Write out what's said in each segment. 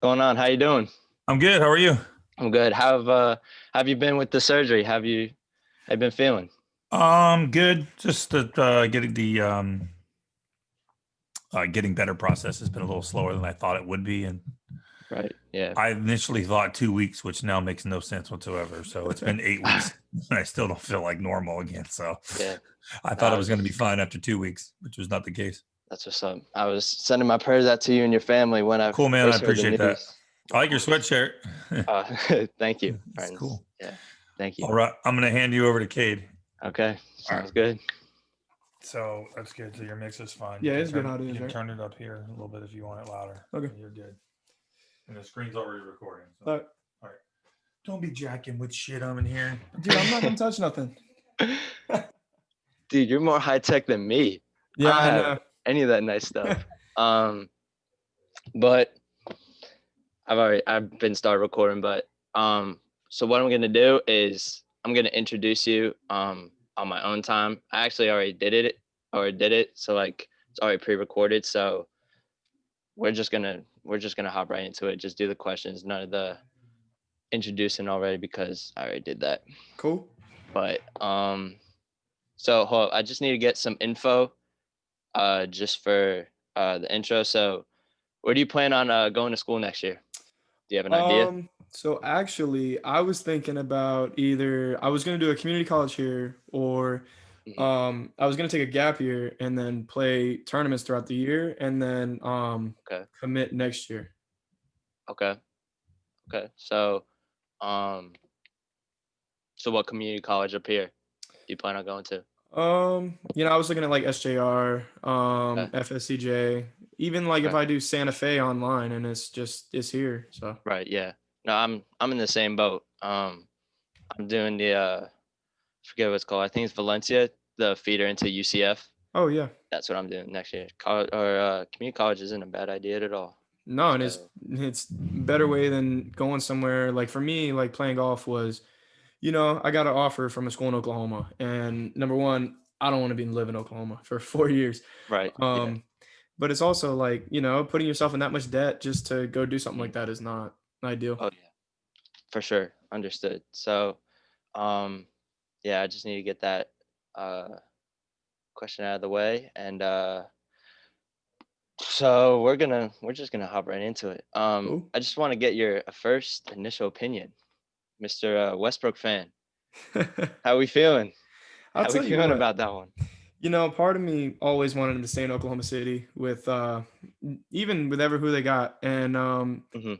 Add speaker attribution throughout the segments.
Speaker 1: Going on? How you doing?
Speaker 2: I'm good. How are you?
Speaker 1: I'm good. Have you been with the surgery? Have you been feeling?
Speaker 2: Good. Just that getting better process has been a little slower than I thought it would be, and
Speaker 1: Right. Yeah.
Speaker 2: I initially thought 2 weeks, which now makes no sense whatsoever. So it's been 8 weeks, and I still don't feel like normal again. So
Speaker 1: Yeah.
Speaker 2: I
Speaker 1: No,
Speaker 2: thought I was going to be fine after 2 weeks, which was not the case.
Speaker 1: that's what's up. I was sending my prayers out to you and your family when I
Speaker 2: Cool, man. I
Speaker 1: first heard the
Speaker 2: appreciate that.
Speaker 1: news.
Speaker 2: I
Speaker 1: Of
Speaker 2: like your
Speaker 1: course.
Speaker 2: sweatshirt.
Speaker 1: Thank you,
Speaker 2: It's
Speaker 1: friends.
Speaker 2: cool.
Speaker 1: Yeah. Thank you.
Speaker 2: All right, I'm going to hand you over to Cade.
Speaker 1: Okay.
Speaker 2: All right.
Speaker 1: Sounds good.
Speaker 2: So that's good. So your mix is fine.
Speaker 3: Yeah, it's good how it
Speaker 2: You
Speaker 3: is,
Speaker 2: can
Speaker 3: right?
Speaker 2: turn it up here a little bit if you want it louder.
Speaker 3: Okay.
Speaker 2: You're good. And the screen's already recording. So.
Speaker 3: All right.
Speaker 2: All right. Don't be jacking with shit I'm in here.
Speaker 3: Dude, I'm not gonna touch nothing.
Speaker 1: Dude, you're more high tech than me. I
Speaker 3: Yeah,
Speaker 1: don't
Speaker 3: I
Speaker 1: have
Speaker 3: know.
Speaker 1: any of that nice stuff. Um, but I've been started recording, but so what I'm gonna do is I'm gonna introduce you on my own time. I actually already did it, so like it's already pre-recorded. So we're just gonna hop right into it. Just do the questions, none of the introducing already because I already did that.
Speaker 3: Cool.
Speaker 1: But so hold up, I just need to get some info just for the intro. So where do you plan on going to school next year? Do you have an idea?
Speaker 3: So actually, I was thinking about either I was gonna do a community college here, or
Speaker 1: Hmm.
Speaker 3: I was gonna take a gap year and then play tournaments throughout the year, and then
Speaker 1: Okay.
Speaker 3: commit next year.
Speaker 1: Okay. Okay. Um, so what community college up here do you plan on going to?
Speaker 3: I was looking at like SJR,
Speaker 1: Okay.
Speaker 3: FSCJ, even like if
Speaker 1: Okay.
Speaker 3: I do Santa Fe online, and it's here. So
Speaker 1: Right. Yeah. No, I'm in the same boat. I'm doing the forget what it's called. I think it's Valencia, the feeder into UCF.
Speaker 3: oh yeah.
Speaker 1: That's what I'm doing next year. College or community college isn't a bad idea at all.
Speaker 3: No, and it's
Speaker 1: So
Speaker 3: it's better way than going somewhere. Like for me, like playing golf was, I got an offer from a school in Oklahoma, and number one, I don't want to be live in Oklahoma for 4 years.
Speaker 1: right. Yeah.
Speaker 3: Um, but it's also like, putting yourself in that much debt just to go do something
Speaker 1: Hmm.
Speaker 3: like that is not ideal.
Speaker 1: Oh yeah. For sure. Understood. So um yeah, I just need to get that uh question out of the way and so we're just gonna hop right into it.
Speaker 3: Cool.
Speaker 1: I just want to get your first initial opinion, Mr. Westbrook fan. How we feeling?
Speaker 3: I'll
Speaker 1: How we
Speaker 3: tell you
Speaker 1: feeling
Speaker 3: what.
Speaker 1: about that one?
Speaker 3: Part of me always wanted him to stay in Oklahoma City with even with ever who they got, and
Speaker 1: Hmm.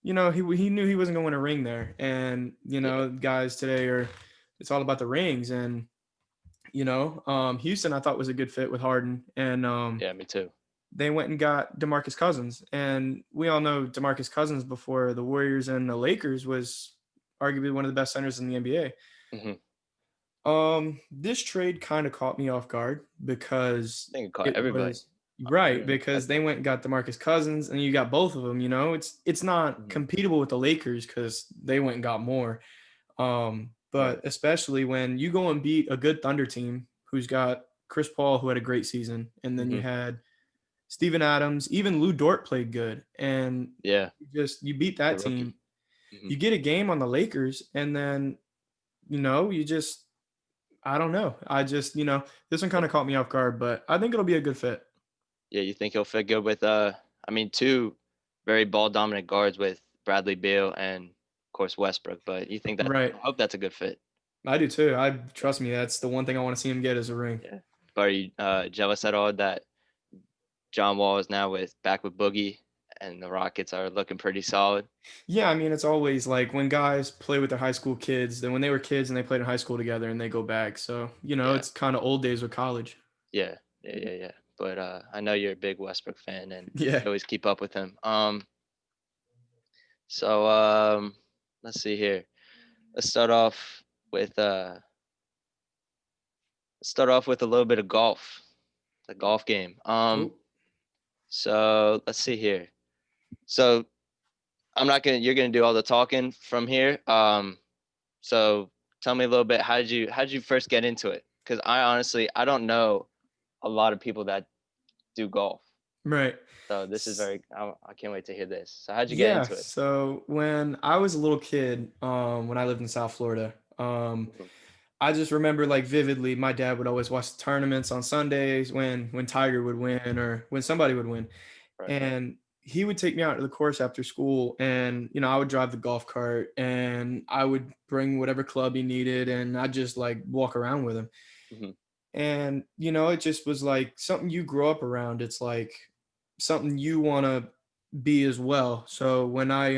Speaker 3: he knew he wasn't going to win a ring there, and
Speaker 1: Yeah.
Speaker 3: guys today are it's all about the rings, and Houston I thought was a good fit with Harden, and
Speaker 1: Yeah. Me too.
Speaker 3: they went and got DeMarcus Cousins, and we all know DeMarcus Cousins before the Warriors and the Lakers was arguably one of the best centers in the NBA.
Speaker 1: Hmm.
Speaker 3: This trade kind of caught me off guard because
Speaker 1: I think it caught
Speaker 3: it
Speaker 1: everybody.
Speaker 3: was right
Speaker 1: Didn't
Speaker 3: because
Speaker 1: expect
Speaker 3: they
Speaker 1: that.
Speaker 3: went and got DeMarcus Cousins and you got both of them. It's not
Speaker 1: Hmm.
Speaker 3: compatible with the Lakers because they went and got more.
Speaker 1: Right.
Speaker 3: But especially when you go and beat a good Thunder team who's got Chris Paul who had a great season, and then you
Speaker 1: Hmm.
Speaker 3: had Steven Adams, even Lou Dort played good, and
Speaker 1: Yeah.
Speaker 3: you beat
Speaker 1: The
Speaker 3: that
Speaker 1: rookie.
Speaker 3: team.
Speaker 1: Hmm.
Speaker 3: You get a game on the Lakers, and then you just I don't know. This one kind
Speaker 1: Yeah.
Speaker 3: of caught me off guard, but I think it'll be a good fit.
Speaker 1: Yeah. You think he'll fit good with I mean, two very ball dominant guards with Bradley Beal and of course Westbrook. But you think that
Speaker 3: Right.
Speaker 1: I hope that's a good fit.
Speaker 3: I do too. I trust me. That's the one thing I want to see him get is a ring.
Speaker 1: Yeah. But are you jealous at all that John Wall is now back with Boogie and the Rockets are looking pretty solid?
Speaker 3: Yeah, I mean, it's always like when guys play with their high school kids, then when they were kids and they played in high school together and they go back. So,
Speaker 1: Yeah.
Speaker 3: it's kind of old days with college.
Speaker 1: Yeah. Yeah. Yeah. Yeah. But I know you're a big Westbrook fan and
Speaker 3: Yeah.
Speaker 1: you always keep up with him. So let's see here. Let's start off with a little bit of golf, the golf game.
Speaker 3: Cool.
Speaker 1: So let's see here. So you're gonna do all the talking from here. So tell me a little bit. How did you first get into it? Because I honestly I don't know a lot of people that do golf.
Speaker 3: Right.
Speaker 1: So this is I can't wait to hear this. So how'd you get
Speaker 3: Yeah.
Speaker 1: into it?
Speaker 3: So when I was a little kid, when I lived in South Florida,
Speaker 1: Mhm.
Speaker 3: I just remember like vividly, my dad would always watch the tournaments on Sundays when Tiger would win or when somebody would win,
Speaker 1: Right.
Speaker 3: and he would take me out to the course after school, and I would drive the golf cart, and I would bring whatever club he needed, and I'd just like walk around with him,
Speaker 1: Mhm.
Speaker 3: and it just was like something you grow up around. It's like something you want to be as well. So when I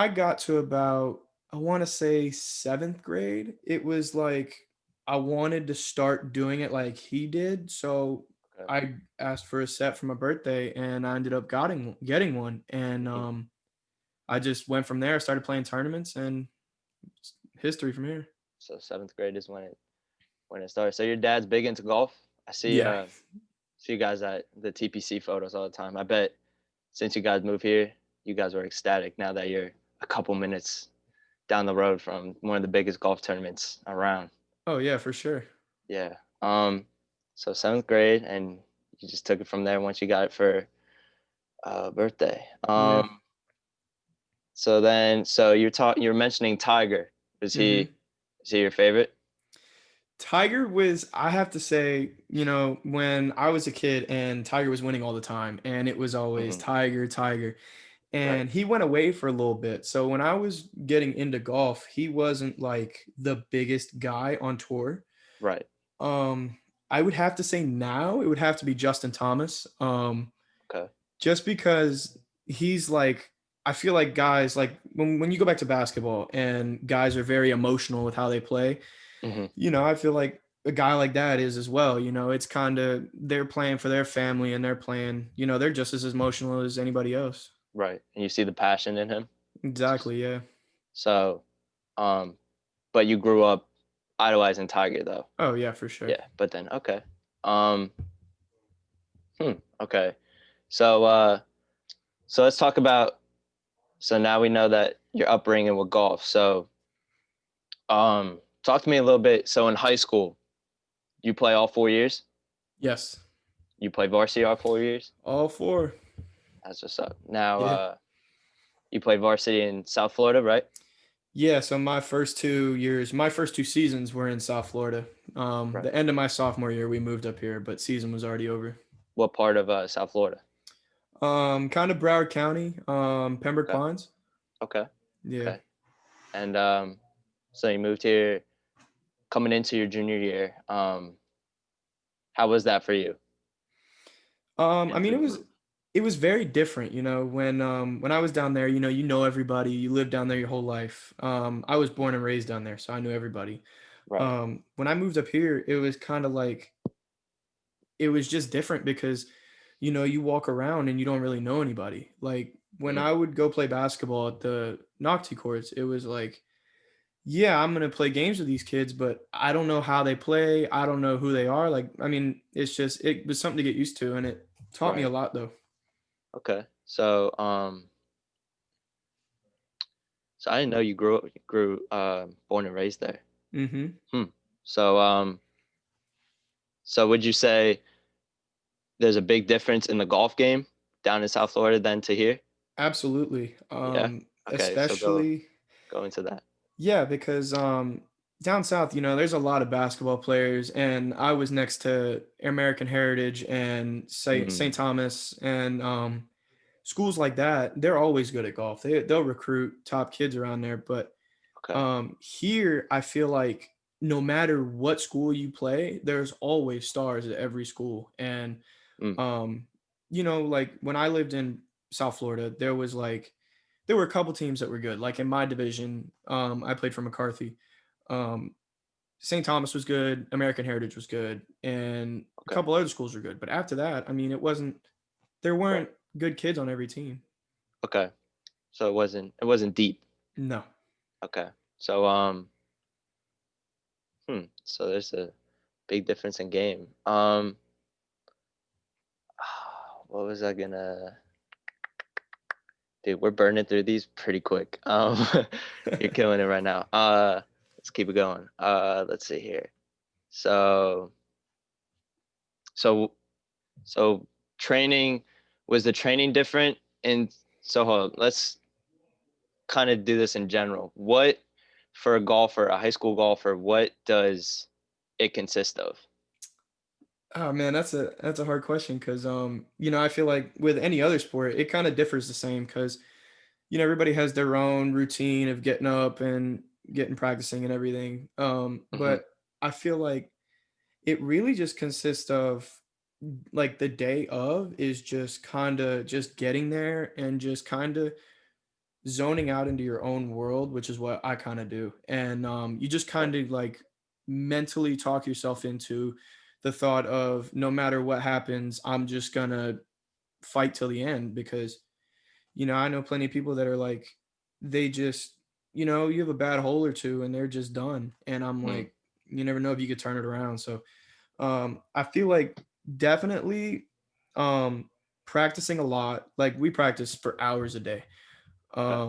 Speaker 3: got to about, I want to say, seventh grade, it was like I wanted to start doing it like he did. So
Speaker 1: Okay.
Speaker 3: I asked for a set for my birthday, and I ended up getting one. And
Speaker 1: Mhm.
Speaker 3: I just went from there, started playing tournaments, and it's history from here.
Speaker 1: So seventh grade is when it started. So your dad's big into golf. I
Speaker 3: Yeah.
Speaker 1: see you guys at the TPC photos all the time. I bet since you guys moved here, you guys were ecstatic now that you're a couple minutes down the road from one of the biggest golf tournaments around.
Speaker 3: Oh, yeah, for sure.
Speaker 1: Yeah. So seventh grade, and you just took it from there once you got it for birthday.
Speaker 3: Yeah.
Speaker 1: So you're mentioning Tiger. Is he
Speaker 3: hmm
Speaker 1: is he your favorite?
Speaker 3: Tiger was, I have to say, when I was a kid and Tiger was winning all the time, and it was always
Speaker 1: Hmm.
Speaker 3: Tiger, Tiger.
Speaker 1: Right.
Speaker 3: And he went away for a little bit. So when I was getting into golf, he wasn't like the biggest guy on tour.
Speaker 1: Right.
Speaker 3: Um, I would have to say now it would have to be Justin Thomas.
Speaker 1: Okay.
Speaker 3: Just because he's like, I feel like guys like when you go back to basketball and guys are very emotional with how they play,
Speaker 1: Hmm.
Speaker 3: I feel like a guy like that is as well. It's kind of, they're playing for their family, and they're playing, they're just as emotional as anybody else.
Speaker 1: Right. And you see the passion in him.
Speaker 3: Exactly. Yeah.
Speaker 1: So, um, but you grew up idolizing Tiger though.
Speaker 3: Oh yeah, for sure.
Speaker 1: Yeah. But then okay. Um. Okay. So so let's talk about. So now we know that your upbringing with golf. So talk to me a little bit. So in high school, you play all 4 years.
Speaker 3: Yes.
Speaker 1: You play varsity all 4 years.
Speaker 3: All four.
Speaker 1: That's what's up. Now
Speaker 3: Yeah.
Speaker 1: you play varsity in South Florida, right?
Speaker 3: Yeah. So my first two seasons were in South Florida.
Speaker 1: Right.
Speaker 3: The end of my sophomore year, we moved up here, but season was already over.
Speaker 1: What part of South Florida?
Speaker 3: Kind of Broward County, Pembroke
Speaker 1: Okay.
Speaker 3: Pines.
Speaker 1: Okay.
Speaker 3: Yeah.
Speaker 1: Okay. And so you moved here coming into your junior year. How was that for you?
Speaker 3: I mean, it was very different, when I was down there, everybody, you lived down there your whole life. I was born and raised down there, so I knew everybody.
Speaker 1: Right.
Speaker 3: When I moved up here, it was kind of like, it was just different because you walk around and you don't really know anybody. Like when
Speaker 1: Mhm.
Speaker 3: I would go play basketball at the Nocti courts, it was like, yeah, I'm gonna play games with these kids, but I don't know how they play. I don't know who they are. Like, I mean, it was something to get used to, and it taught me a
Speaker 1: Right.
Speaker 3: lot though.
Speaker 1: Okay. So I didn't know you grew born and raised there.
Speaker 3: Mm-hmm.
Speaker 1: Hmm. So so would you say there's a big difference in the golf game down in South Florida than to here?
Speaker 3: Absolutely.
Speaker 1: Yeah. Okay. So
Speaker 3: Especially,
Speaker 1: go into that.
Speaker 3: yeah, because down south, there's a lot of basketball players, and I was next to American Heritage and
Speaker 1: Hmm.
Speaker 3: St. Thomas, and schools like that. They're always good at golf. They'll recruit top kids around there, but
Speaker 1: Okay.
Speaker 3: here I feel like no matter what school you play, there's always stars at every school, and
Speaker 1: Mm.
Speaker 3: um, like when I lived in South Florida, there were a couple teams that were good. Like in my division, I played for McCarthy. Um, St. Thomas was good, American Heritage was good, and a
Speaker 1: Okay.
Speaker 3: couple other schools were good. But after that, I mean, there
Speaker 1: Right.
Speaker 3: weren't good kids on every team.
Speaker 1: Okay. So it wasn't deep.
Speaker 3: No.
Speaker 1: Okay. So so there's a big difference in game. What was I gonna Dude, we're burning through these pretty quick. You're killing it right now. Let's keep it going. Let's see here. So so So training, was the training different? And so hold on, let's kind of do this in general. What, for a golfer, a high school golfer, what does it consist of?
Speaker 3: Oh man, that's a hard question because I feel like with any other sport, it kind of differs the same because everybody has their own routine of getting up and getting practicing and everything.
Speaker 1: Hmm.
Speaker 3: But I feel like it really just consists of like the day of is just kind of just getting there and just kind of zoning out into your own world, which is what I kind of do. And you just
Speaker 1: Right.
Speaker 3: kind of like mentally talk yourself into the thought of no matter what happens, I'm just gonna fight till the end because I know plenty of people that are like they just you have a bad hole or two and they're just done. And I'm
Speaker 1: Mm,
Speaker 3: like, you never know if you could turn it around. So I feel like definitely um practicing a lot. Like we practice for hours a day.
Speaker 1: okay.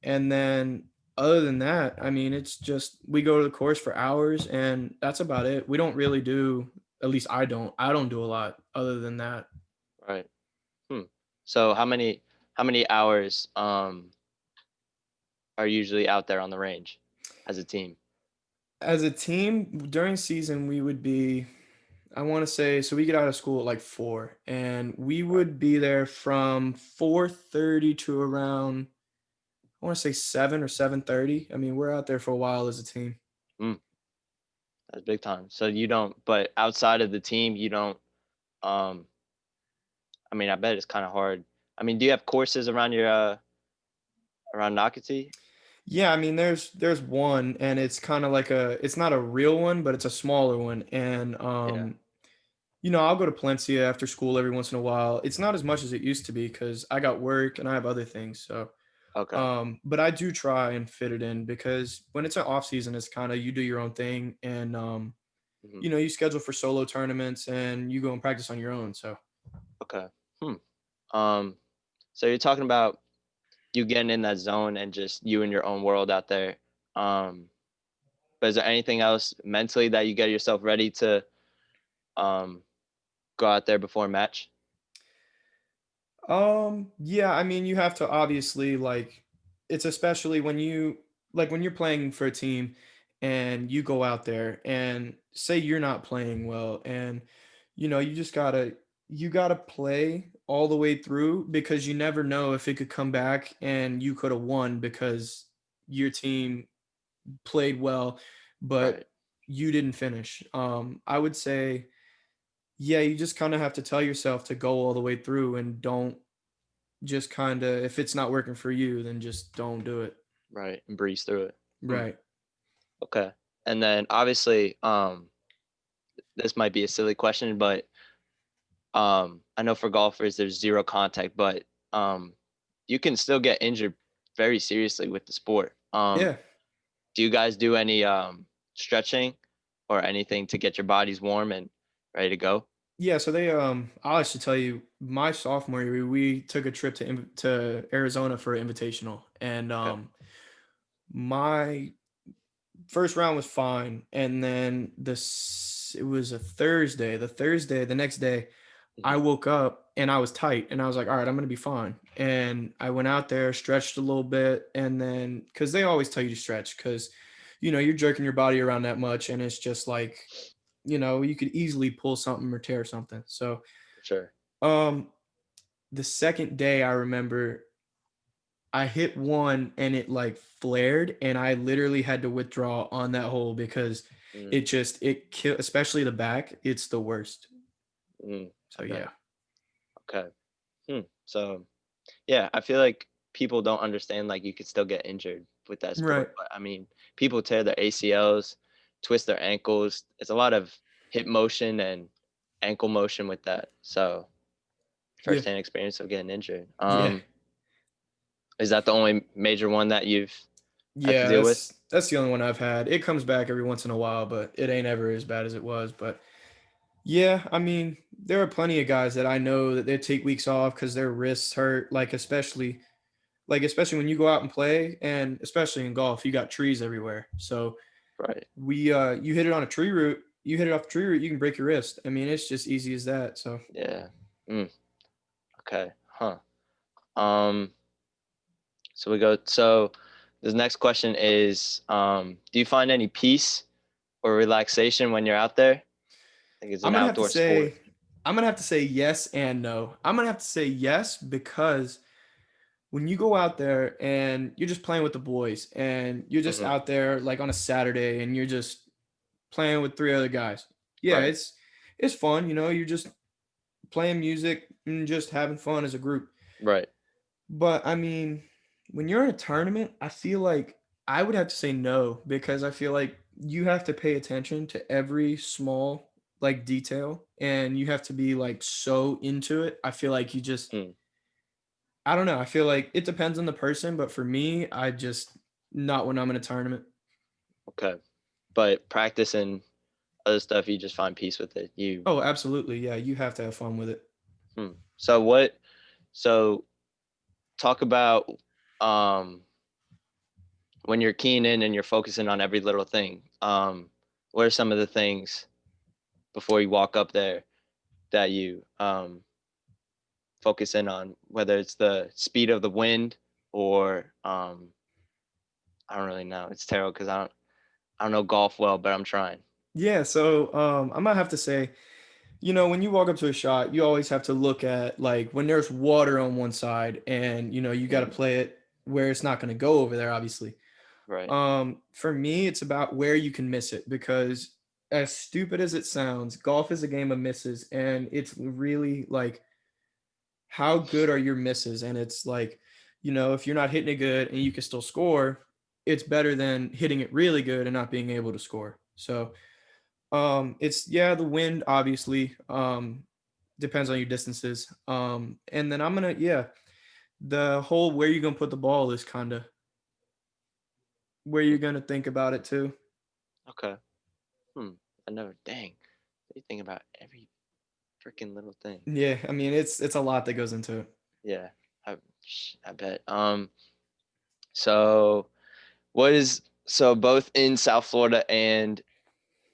Speaker 3: And then other than that, I mean, it's just we go to the course for hours and that's about it. We don't really do, at least I don't do a lot other than that.
Speaker 1: Right. Hmm. So how many hours are usually out there on the range as a team?
Speaker 3: As a team during season, we would be, I want to say, so we get out of school at like 4 and we
Speaker 1: Right.
Speaker 3: would be there from 4:30 to around, I want to say 7 or 7:30. I mean, we're out there for a while as a team.
Speaker 1: Mm, that's big time. So you don't, but outside of the team, you don't, um, I mean, I bet it's kind of hard. I mean, do you have courses around your, around Nocatee?
Speaker 3: Yeah, I mean, there's one, and it's kind of like it's not a real one, but it's a smaller one, and
Speaker 1: Yeah.
Speaker 3: I'll go to Palencia after school every once in a while. It's not as much as it used to be because I got work and I have other things. So,
Speaker 1: Okay.
Speaker 3: but I do try and fit it in because when it's an off season, it's kind of you do your own thing, and
Speaker 1: Hmm.
Speaker 3: you schedule for solo tournaments and you go and practice on your own. So.
Speaker 1: Okay. Hmm. Um, so you're talking about you getting in that zone and just you in your own world out there. Um, but is there anything else mentally that you get yourself ready to um go out there before a match?
Speaker 3: Yeah, I mean, you have to obviously like it's especially when when you're playing for a team and you go out there and say you're not playing well and you just you got to play all the way through because you never know if it could come back and you could have won because your team played well but
Speaker 1: Right.
Speaker 3: you didn't finish. I would say yeah, you just kind of have to tell yourself to go all the way through and don't just kind of if it's not working for you, then just don't do it.
Speaker 1: Right. And breeze through it. Hmm.
Speaker 3: Right.
Speaker 1: Okay. And then obviously, this might be a silly question, but I know for golfers there's zero contact, but um, you can still get injured very seriously with the sport.
Speaker 3: Yeah.
Speaker 1: Do you guys do any stretching or anything to get your bodies warm and ready to go?
Speaker 3: Yeah. So I'll actually tell you, my sophomore year, we took a trip to Arizona for an invitational, and
Speaker 1: Okay.
Speaker 3: my first round was fine, and then it was a Thursday. The next day, I
Speaker 1: Hmm.
Speaker 3: woke up and I was tight, and I was like, all right, I'm gonna be fine. And I went out there, stretched a little bit, and then because they always tell you to stretch, because you're jerking your body around that much, and it's just like you could easily pull something or tear something. So,
Speaker 1: For sure.
Speaker 3: um, the second day, I remember I hit one and it like flared, and I literally had to withdraw on that hole because
Speaker 1: Mm,
Speaker 3: it killed, especially the back. It's the worst.
Speaker 1: I
Speaker 3: So
Speaker 1: bet.
Speaker 3: yeah,
Speaker 1: Okay. Hmm. So yeah, I feel like people don't understand like you could still get injured with that
Speaker 3: right.
Speaker 1: sport. But I mean, people tear their ACLs, twist their ankles. It's a lot of hip motion and ankle motion with that. So
Speaker 3: Yeah,
Speaker 1: firsthand experience of getting injured.
Speaker 3: yeah,
Speaker 1: Is that the only major one that you've had to
Speaker 3: yeah.
Speaker 1: deal with?
Speaker 3: That's the only one I've had. It comes back every once in a while, but it ain't ever as bad as it was. But yeah, I mean, there are plenty of guys that I know that they take weeks off because their wrists hurt. Especially when you go out and play, and especially in golf, you got trees everywhere. So
Speaker 1: Right.
Speaker 3: you hit it on a tree root you hit it off the tree root, you can break your wrist. I mean, it's just easy as that. So
Speaker 1: Yeah. Mm, okay. Huh. Um. So we go. So this next question is, do you find any peace or relaxation when you're out there? Like it's
Speaker 3: I'm
Speaker 1: an
Speaker 3: gonna have to
Speaker 1: outdoor sport.
Speaker 3: say, yes and no. I'm gonna have to say yes because when you go out there and you're just playing with the boys and you're just
Speaker 1: Hmm.
Speaker 3: out there like on a Saturday and you're just playing with three other guys. Yeah,
Speaker 1: Right.
Speaker 3: it's fun, you're just playing music and just having fun as a group.
Speaker 1: Right.
Speaker 3: But I mean, when you're in a tournament, I feel like I would have to say no because I feel like you have to pay attention to every small like detail and you have to be like so into it. I feel like you just
Speaker 1: Hmm.
Speaker 3: I don't know. I feel like it depends on the person, but for me, I just not when I'm in a tournament.
Speaker 1: Okay. But practice and other stuff, you just find peace with it. You.
Speaker 3: Oh, absolutely. Yeah, you have to have fun with it.
Speaker 1: Hmm. So what? So talk about um when you're keying in and you're focusing on every little thing. What are some of the things before you walk up there that you focus in on? Whether it's the speed of the wind or I don't really know. It's terrible because I don't know golf well, but I'm trying.
Speaker 3: Yeah, so I might have to say, when you walk up to a shot, you always have to look at like when there's water on one side and you got to
Speaker 1: Mm,
Speaker 3: play it where it's not going to go over there, obviously.
Speaker 1: right.
Speaker 3: For me, it's about where you can miss it because as stupid as it sounds, golf is a game of misses and it's really like how good are your misses? And it's like, if you're not hitting it good and you can still score, it's better than hitting it really good and not being able to score. So, it's yeah, the wind obviously depends on your distances. And then the whole where you're gonna put the ball is kind of where you're gonna think about it too.
Speaker 1: Okay. Hmm. I never. Dang. You think about every freaking little thing.
Speaker 3: Yeah, I mean it's a lot that goes into it.
Speaker 1: Yeah. I, I bet. So so both in South Florida and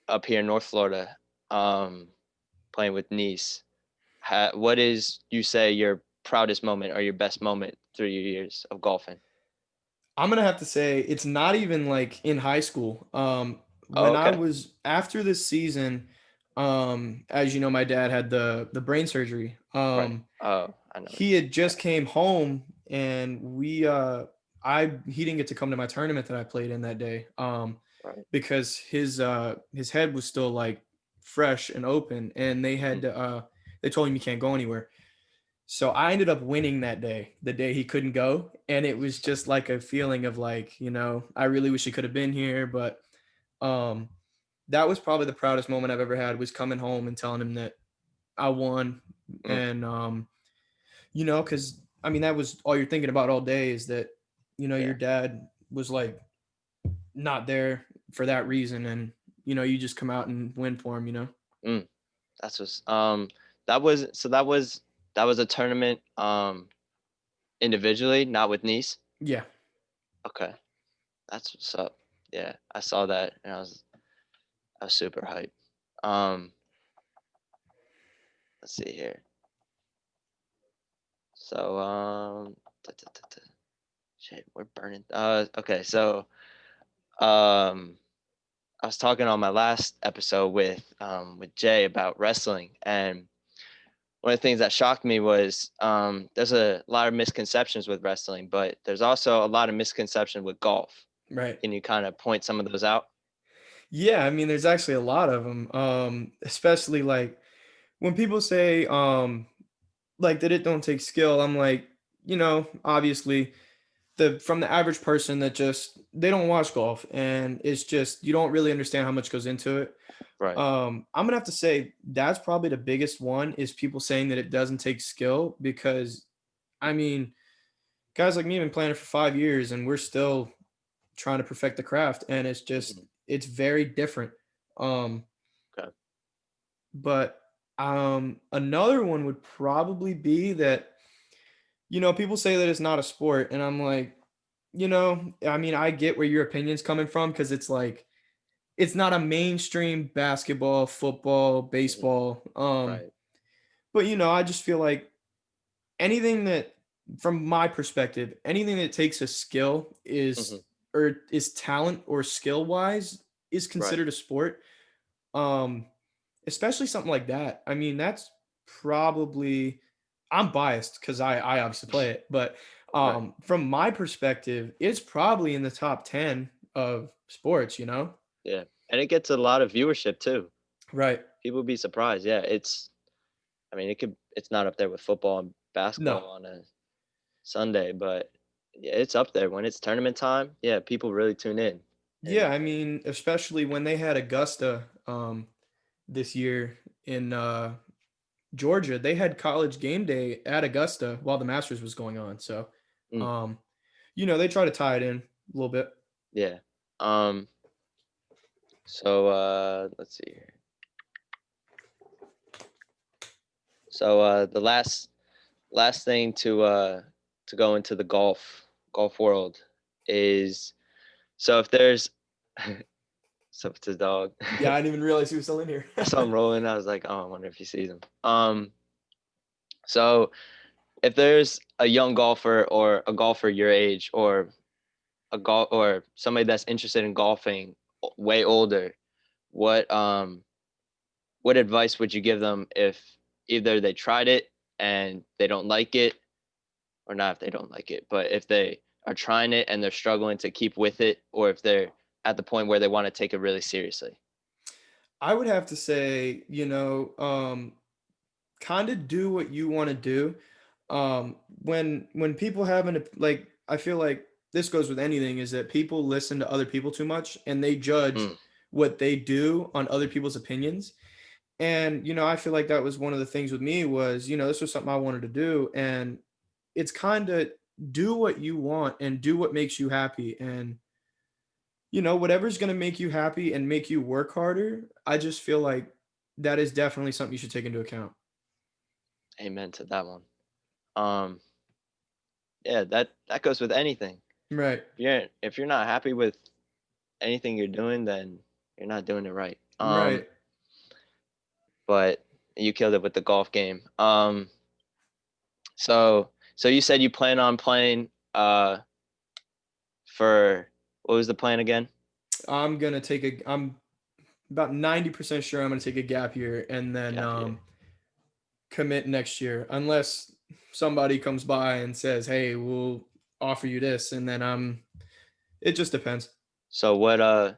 Speaker 1: up here in North Florida, playing with Nice. What is you say your proudest moment or your best moment through your years of golfing?
Speaker 3: I'm gonna have to say it's not even like in high school.
Speaker 1: Oh,
Speaker 3: When I
Speaker 1: okay.
Speaker 3: was after this season, as you know, my dad had the brain surgery.
Speaker 1: Right. Oh, I know.
Speaker 3: He had
Speaker 1: Okay.
Speaker 3: just came home, and he didn't get to come to my tournament that I played in that day.
Speaker 1: Right.
Speaker 3: Because his head was still like fresh and open, and
Speaker 1: Mhm.
Speaker 3: they told him he can't go anywhere. So I ended up winning that day, the day he couldn't go. And it was just like a feeling of like, I really wish he could have been here. But um, that was probably the proudest moment I've ever had was coming home and telling him that I won.
Speaker 1: Mm,
Speaker 3: And, because I mean, that was all you're thinking about all day is that, your
Speaker 1: yeah.
Speaker 3: dad was like not there for that reason. And, you just come out and win for him.
Speaker 1: Mm, that's what's that was a tournament individually, not with Nice.
Speaker 3: Yeah.
Speaker 1: Okay. That's what's up. Yeah, I saw that and I was super hyped. Um, let's see here. So shit, we're burning. Okay, so um I was talking on my last episode with Jay about wrestling, and one of the things that shocked me was there's a lot of misconceptions with wrestling, but there's also a lot of misconceptions with golf.
Speaker 3: Right.
Speaker 1: Can you kind of point some of those out?
Speaker 3: Yeah. I mean, there's actually a lot of them, especially like when people say, like that it don't take skill. I'm like, obviously from the average person that just they don't watch golf and it's just you don't really understand how much goes into it.
Speaker 1: Right.
Speaker 3: I'm gonna have to say that's probably the biggest one is people saying that it doesn't take skill because I mean guys like me have been playing it for 5 years and we're still trying to perfect the craft and
Speaker 1: Hmm.
Speaker 3: it's very different. Um,
Speaker 1: Okay.
Speaker 3: but another one would probably be that people say that it's not a sport and I'm like, I mean, I get where your opinion's coming from because it's like it's not a mainstream basketball, football, baseball.
Speaker 1: Right.
Speaker 3: But I just feel like anything that, from my perspective, anything that takes a skill
Speaker 1: Hmm.
Speaker 3: or is talent or skill wise is
Speaker 1: Right.
Speaker 3: considered a sport. Um, Especially something like that. I mean, that's probably, I'm biased because I obviously play it, but
Speaker 1: Right.
Speaker 3: from my perspective, it's probably in the top 10 of sports,
Speaker 1: Yeah. And it gets a lot of viewership too.
Speaker 3: Right.
Speaker 1: People be surprised. Yeah. I mean, it's not up there with football and
Speaker 3: No.
Speaker 1: basketball on a Sunday, but yeah, it's up there when it's tournament time. Yeah. People really tune in.
Speaker 3: Yeah,
Speaker 1: And
Speaker 3: I mean, especially when they had Augusta this year in Georgia, they had college game day at Augusta while the Masters was going on. So,
Speaker 1: mm,
Speaker 3: um, they try to tie it in a little bit.
Speaker 1: yeah. Um, so let's see here. So the last thing to go into the golf world is, so if there's so it's his dog.
Speaker 3: Yeah, I didn't even realize he was still in here.
Speaker 1: I saw him rolling. I was like, oh, I wonder if he sees him. So if there's a young golfer or a golfer your age or or somebody that's interested in golfing way older, what what advice would you give them if either they tried it and they don't like it, or not if they don't like it, but if they are trying it and they're struggling to keep with it, or if they're at the point where they want to take it really seriously?
Speaker 3: I would have to say, kind of do what you want to do. When people have like, I feel like this goes with anything, is that people listen to other people too much and they judge
Speaker 1: Mm,
Speaker 3: what they do on other people's opinions. And I feel like that was one of the things with me was, this was something I wanted to do, and it's kind of do what you want and do what makes you happy. And whatever's going to make you happy and make you work harder, I just feel like that is definitely something you should take into account.
Speaker 1: amen to that one. Um, yeah, that goes with anything.
Speaker 3: Right.
Speaker 1: If you're not happy with anything you're doing, then you're not doing it right.
Speaker 3: Right.
Speaker 1: But you killed it with the golf game. So you said you plan on playing for, what was the plan again?
Speaker 3: I'm about 90% sure I'm going to take a gap year and then
Speaker 1: Gap year.
Speaker 3: commit next year, unless somebody comes by and says, "Hey, we'll offer you this," and then it just depends.
Speaker 1: So what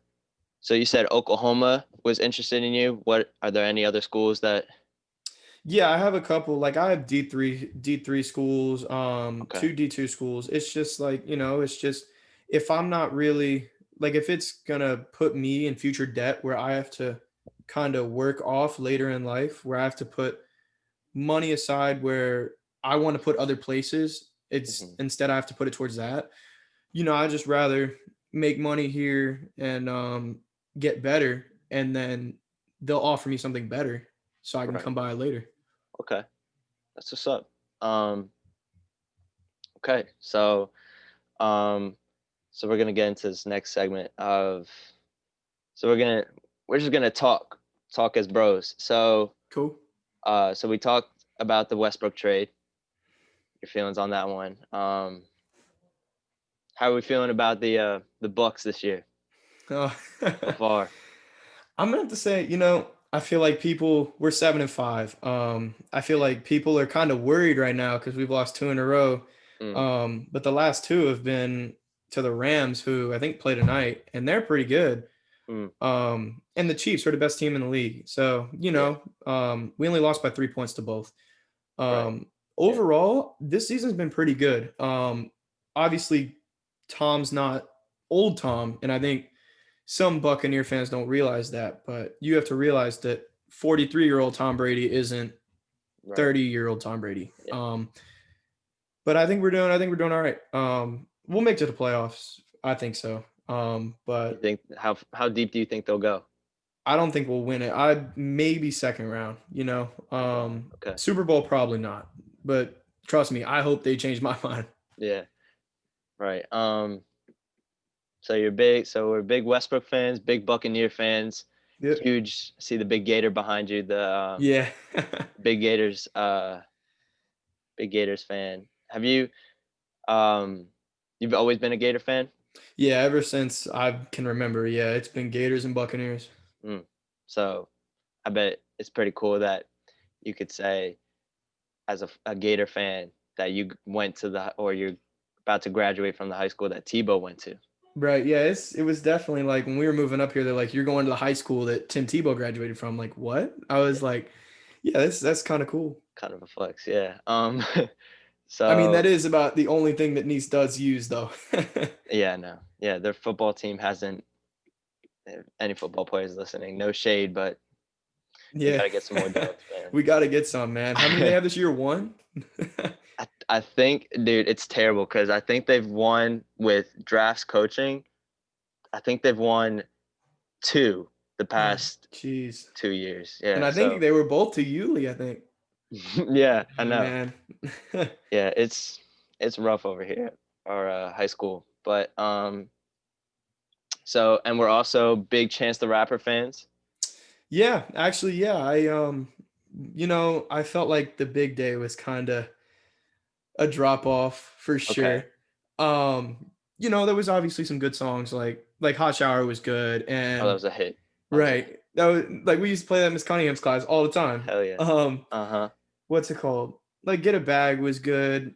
Speaker 1: so you said Oklahoma was interested in you. What, are there any other schools that?
Speaker 3: Yeah, I have a couple. Like I have D3 schools,
Speaker 1: Okay.
Speaker 3: two D2 schools. It's just like, it's just, if I'm not really, like, if it's gonna put me in future debt where I have to kind of work off later in life, where I have to put money aside where I want to put other places, it's
Speaker 1: Hmm.
Speaker 3: instead I have to put it towards that. I just rather make money here and get better, and then they'll offer me something better so I can
Speaker 1: Right.
Speaker 3: come by later.
Speaker 1: Okay. That's what's up. Okay. Um so we're gonna get into this next segment of, so we're just gonna talk as bros. So
Speaker 3: Cool.
Speaker 1: so we talked about the Westbrook trade. Your feelings on that one? How are we feeling about the Bucks this year
Speaker 3: Uh,
Speaker 1: so far?
Speaker 3: I'm gonna have to say, I feel like we're 7-5. I feel like people are kind of worried right now because we've lost two in a row.
Speaker 1: Mm,
Speaker 3: But the last two have been to the Rams, who I think play tonight, and they're pretty good.
Speaker 1: mm,
Speaker 3: And the Chiefs are the best team in the league. So,
Speaker 1: yeah.
Speaker 3: we only lost by 3 points to both.
Speaker 1: Right.
Speaker 3: Um,
Speaker 1: Yeah.
Speaker 3: Overall, this season's been pretty good. Obviously, Tom's not old Tom, and I think some Buccaneer fans don't realize that, but you have to realize that 43-year-old Tom Brady isn't
Speaker 1: Right.
Speaker 3: 30-year-old Tom Brady.
Speaker 1: Yeah.
Speaker 3: But I think we're doing all right. We'll make it to the playoffs. I think so.
Speaker 1: You
Speaker 3: But
Speaker 1: think, how deep do you think they'll go?
Speaker 3: I don't think we'll win it. I maybe second round,
Speaker 1: Second round. Okay.
Speaker 3: Super Bowl probably not. But trust me, I hope they change my mind.
Speaker 1: Yeah. Right. So you're big. So we're big Westbrook fans, big Buccaneer fans.
Speaker 3: Yep.
Speaker 1: Huge. See the big Gator behind you. The
Speaker 3: Yeah.
Speaker 1: big Gators. Big Gators fan. Have you? You've always been a Gator fan.
Speaker 3: Yeah, ever since I can remember. Yeah, it's been Gators and Buccaneers.
Speaker 1: Mm. So I bet it's pretty cool that you could say, as a Gator fan, that you went to or you're about to graduate from the high school that Tebow went to.
Speaker 3: Right. Yeah, it was definitely like when we were moving up here, they're like, you're going to the high school that Tim Tebow graduated from. Like, what? I was like, yeah, that's kind of cool.
Speaker 1: Kind of a flex, yeah.
Speaker 3: I mean, that
Speaker 1: So
Speaker 3: is about the only thing that Nice does use, though.
Speaker 1: yeah, no, yeah, their football team hasn't. Any football players listening, no shade, but we
Speaker 3: Yeah.
Speaker 1: gotta get some more dubs, man.
Speaker 3: We got to get some, man. How many they have this year? One?
Speaker 1: I think, dude, it's terrible because I think they've won with drafts coaching. I think they've won 2 the past
Speaker 3: Jeez.
Speaker 1: 2 years.
Speaker 3: And
Speaker 1: Yeah,
Speaker 3: I think
Speaker 1: so
Speaker 3: they were both to Yulee, I think.
Speaker 1: yeah, I know.
Speaker 3: Man.
Speaker 1: Yeah, it's rough over here at our high school, but so and we're also big Chance the Rapper fans.
Speaker 3: Yeah, actually, yeah. I felt like the big day was kind of a drop off for
Speaker 1: Okay.
Speaker 3: sure. There was obviously some good songs like Hot Shower was good
Speaker 1: Oh, that
Speaker 3: and
Speaker 1: was a hit. That was a hit.
Speaker 3: right. That was like we used to play that in Miss Cunningham's class all the time.
Speaker 1: Hell yeah. Uh-huh.
Speaker 3: What's it called? Like Get a Bag was good.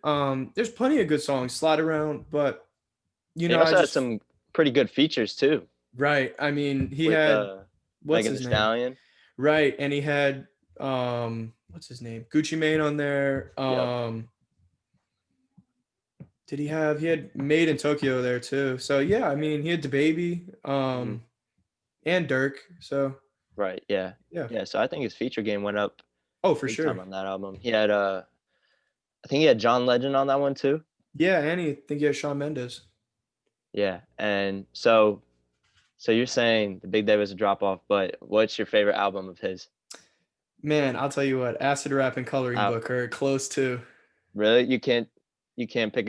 Speaker 3: There's plenty of good songs, Slide Around, but
Speaker 1: He
Speaker 3: I
Speaker 1: also had
Speaker 3: just
Speaker 1: some pretty good features too
Speaker 3: right. I mean, he
Speaker 1: with
Speaker 3: had what's
Speaker 1: Megan Thee
Speaker 3: his name?
Speaker 1: Stallion.
Speaker 3: Right, and he had what's his name? Gucci Mane on there.
Speaker 1: Yep.
Speaker 3: He had Made in Tokyo there too. So yeah, I mean he had DaBaby,
Speaker 1: Mhm.
Speaker 3: and Dirk. So
Speaker 1: Right. Yeah.
Speaker 3: yeah.
Speaker 1: Yeah. So I think his feature game went up
Speaker 3: Oh, for
Speaker 1: big
Speaker 3: sure.
Speaker 1: time on that album. He had I think he had John Legend on that one too.
Speaker 3: Yeah, and I think he had Shawn Mendes.
Speaker 1: Yeah. And so you're saying the Big Day was a drop off, but what's your favorite album of his?
Speaker 3: Man, I'll tell you what, Acid Rap and Coloring
Speaker 1: Uh,
Speaker 3: Book are close to.
Speaker 1: really? You can't pick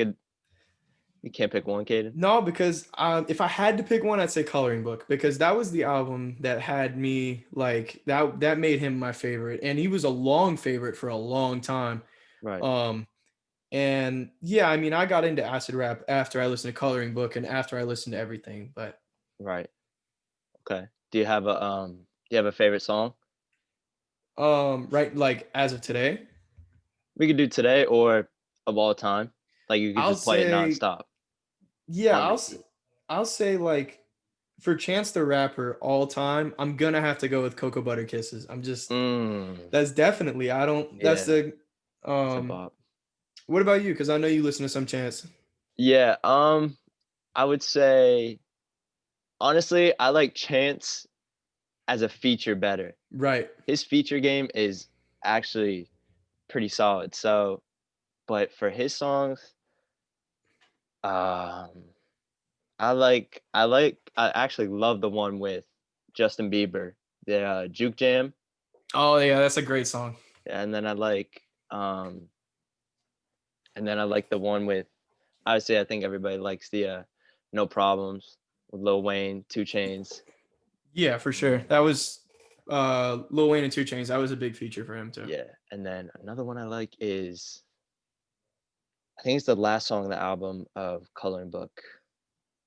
Speaker 1: one, Kaden?
Speaker 3: No, because if I had to pick one, I'd say Coloring Book because that was the album that had me like that. That made him my favorite, and he was a long favorite for a long time.
Speaker 1: Right.
Speaker 3: Um, and yeah, I mean, I got into acid rap after I listened to Coloring Book and after I listened to everything. But
Speaker 1: Right. Okay. Do you have a favorite song?
Speaker 3: right, like as of today,
Speaker 1: We could do today or of all time. Like you could
Speaker 3: I'll
Speaker 1: just play it
Speaker 3: say
Speaker 1: nonstop
Speaker 3: yeah,
Speaker 1: on repeat.
Speaker 3: I'll say like for Chance the Rapper all time, I'm gonna have to go with Cocoa Butter Kisses.
Speaker 1: Mm,
Speaker 3: That's definitely I don't that's
Speaker 1: yeah,
Speaker 3: the
Speaker 1: that's a
Speaker 3: um
Speaker 1: bop.
Speaker 3: what about you? Because I know you listen to some Chance.
Speaker 1: Yeah, I would say honestly, I like Chance as a feature better.
Speaker 3: Right.
Speaker 1: His feature game is actually pretty solid. So, but for his songs, um, I actually love the one with Justin Bieber, the Juke Jam,
Speaker 3: Oh yeah, that's a great song.
Speaker 1: and then I like the one with. Obviously, I think everybody likes the No Problems with Lil Wayne, 2 Chains.
Speaker 3: Yeah, for sure. That was Lil Wayne and 2 Chainz. That was a big feature for him too.
Speaker 1: Yeah, and then another one I like is I think it's the last song on the album of Coloring Book,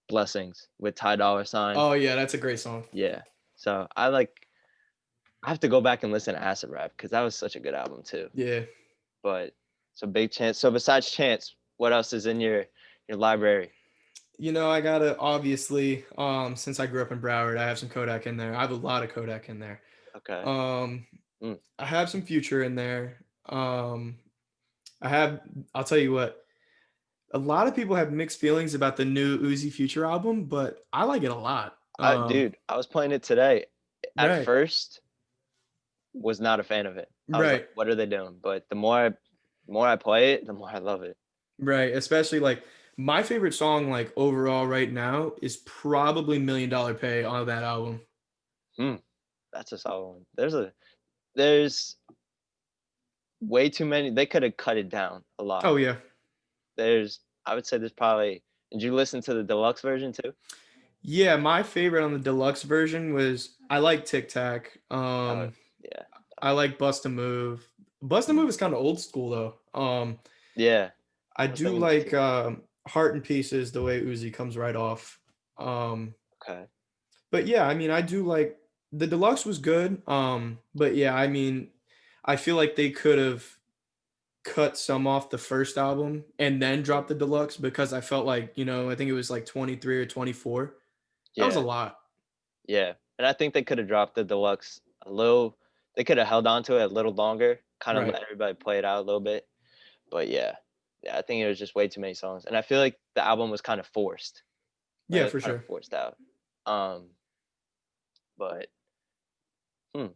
Speaker 1: Blessings with Ty Dolla Sign.
Speaker 3: Oh yeah, that's a great song.
Speaker 1: Yeah, so I have to go back and listen to Acid Rap because that was such a good album too.
Speaker 3: Yeah.
Speaker 1: But so big Chance. So besides Chance, what else is in your library?
Speaker 3: I gotta obviously, since I grew up in Broward, I have some Kodak in there. I have a lot of Kodak in there.
Speaker 1: Okay.
Speaker 3: Um,
Speaker 1: Mm.
Speaker 3: I have some Future in there. I'll tell you what, a lot of people have mixed feelings about the new Uzi Future album, but I like it a lot.
Speaker 1: Dude, I was playing it today. At
Speaker 3: Right,
Speaker 1: first, was not a fan of it. I was like,
Speaker 3: right,
Speaker 1: "What are they doing?" But the more I play it, the more I love it.
Speaker 3: right. Especially like my favorite song, like overall right now, is probably $1 Million Pay on that album.
Speaker 1: Hmm, that's a solid one. There's way too many. They could have cut it down a lot.
Speaker 3: Oh yeah.
Speaker 1: I would say there's probably. Did you listen to the deluxe version too?
Speaker 3: Yeah, my favorite on the deluxe version was I like Tic Tac.
Speaker 1: Oh, yeah.
Speaker 3: I like Bust a Move. Bust a
Speaker 1: Mm.
Speaker 3: Move is kind of old school though.
Speaker 1: Yeah.
Speaker 3: I
Speaker 1: What's that
Speaker 3: do
Speaker 1: mean
Speaker 3: like
Speaker 1: too?
Speaker 3: Heart in Pieces, the way Uzi comes right off.
Speaker 1: Okay.
Speaker 3: But yeah, I mean, I do like the deluxe was good. But yeah, I mean, I feel like they could have cut some off the first album and then dropped the deluxe because I felt like, I think it was like 23 or 24. That was a
Speaker 1: Yeah.
Speaker 3: lot.
Speaker 1: Yeah. And I think they could have dropped the deluxe a little. They could have held on to it a little longer, kind of
Speaker 3: Right.
Speaker 1: let everybody play it out a little bit. But yeah. Yeah, I think it was just way too many songs. And I feel like the album was kind of forced. Like
Speaker 3: Yeah,
Speaker 1: it was
Speaker 3: for
Speaker 1: kind of
Speaker 3: sure.
Speaker 1: forced out. Um, but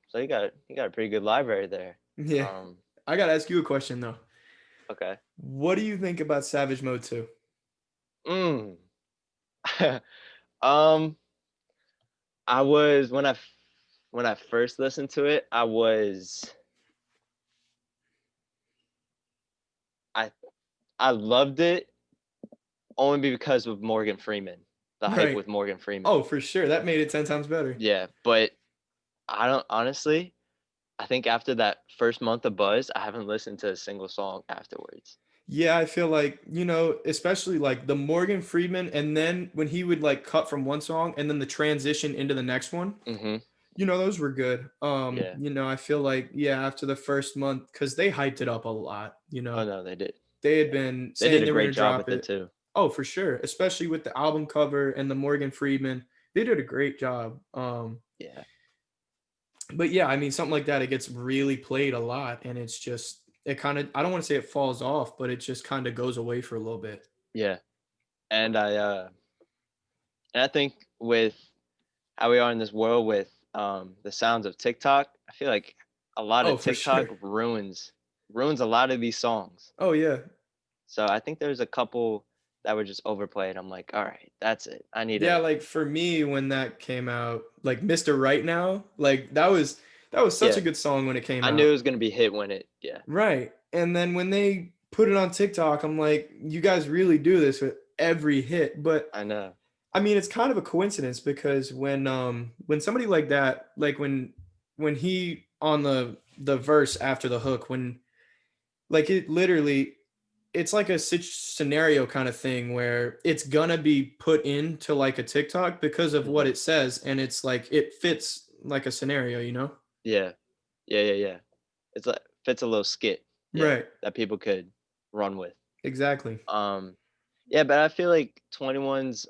Speaker 1: so you got a pretty good library there.
Speaker 3: Yeah.
Speaker 1: Um,
Speaker 3: I got to ask you a question though.
Speaker 1: okay.
Speaker 3: What do you think about Savage Mode 2?
Speaker 1: Mm. um, I was when I first listened to it, I I loved it only because of Morgan Freeman, the hype
Speaker 3: Right.
Speaker 1: with Morgan Freeman.
Speaker 3: Oh, for sure. That made it 10 times better.
Speaker 1: Yeah, but I don't honestly. I think after that first month of buzz, I haven't listened to a single song afterwards.
Speaker 3: Yeah, I feel like, especially like the Morgan Freeman and then when he would like cut from one song and then the transition into the next one,
Speaker 1: Mhm.
Speaker 3: those were good.
Speaker 1: Yeah.
Speaker 3: I feel like, yeah, after the first month, because they hyped it up a lot,
Speaker 1: Oh no, they did.
Speaker 3: they had
Speaker 1: Yeah.
Speaker 3: been
Speaker 1: They did
Speaker 3: saying
Speaker 1: a
Speaker 3: they were
Speaker 1: great
Speaker 3: going to
Speaker 1: job
Speaker 3: drop
Speaker 1: with it
Speaker 3: it.
Speaker 1: too.
Speaker 3: Oh, for sure. Especially with the album cover and the Morgan Freeman. They did a great job.
Speaker 1: Yeah.
Speaker 3: But yeah, I mean, something like that, it gets really played a lot. And it's just, it kind of, I don't want to say it falls off, but it just kind of goes away for a little bit.
Speaker 1: Yeah. And I think with how we are in this world with the sounds of TikTok, I feel like a lot
Speaker 3: Oh,
Speaker 1: of
Speaker 3: for
Speaker 1: TikTok
Speaker 3: sure.
Speaker 1: ruins a lot of these songs.
Speaker 3: Oh, yeah.
Speaker 1: So I think there's a couple that were just overplayed. I'm like, all right, that's it. I need
Speaker 3: Yeah,
Speaker 1: to.
Speaker 3: like for me, when that came out, like Mr. Right Now, like that was such
Speaker 1: Yeah,
Speaker 3: a good song when it came
Speaker 1: I knew it
Speaker 3: out.
Speaker 1: was gonna be hit when it. Yeah,
Speaker 3: Right. And then when they put it on TikTok, I'm like, you guys really do this with every hit. But
Speaker 1: I know.
Speaker 3: I mean, it's kind of a coincidence because when somebody like that, like when he on the verse after the hook, when like it literally it's like a scenario kind of thing where it's gonna be put into like a TikTok because of what
Speaker 1: Hmm.
Speaker 3: it says, and it's like it fits like a scenario.
Speaker 1: Yeah, yeah. It's like fits a little skit. Yeah,
Speaker 3: Right.
Speaker 1: that people could run with.
Speaker 3: Exactly.
Speaker 1: Um, yeah, but I feel like 21's.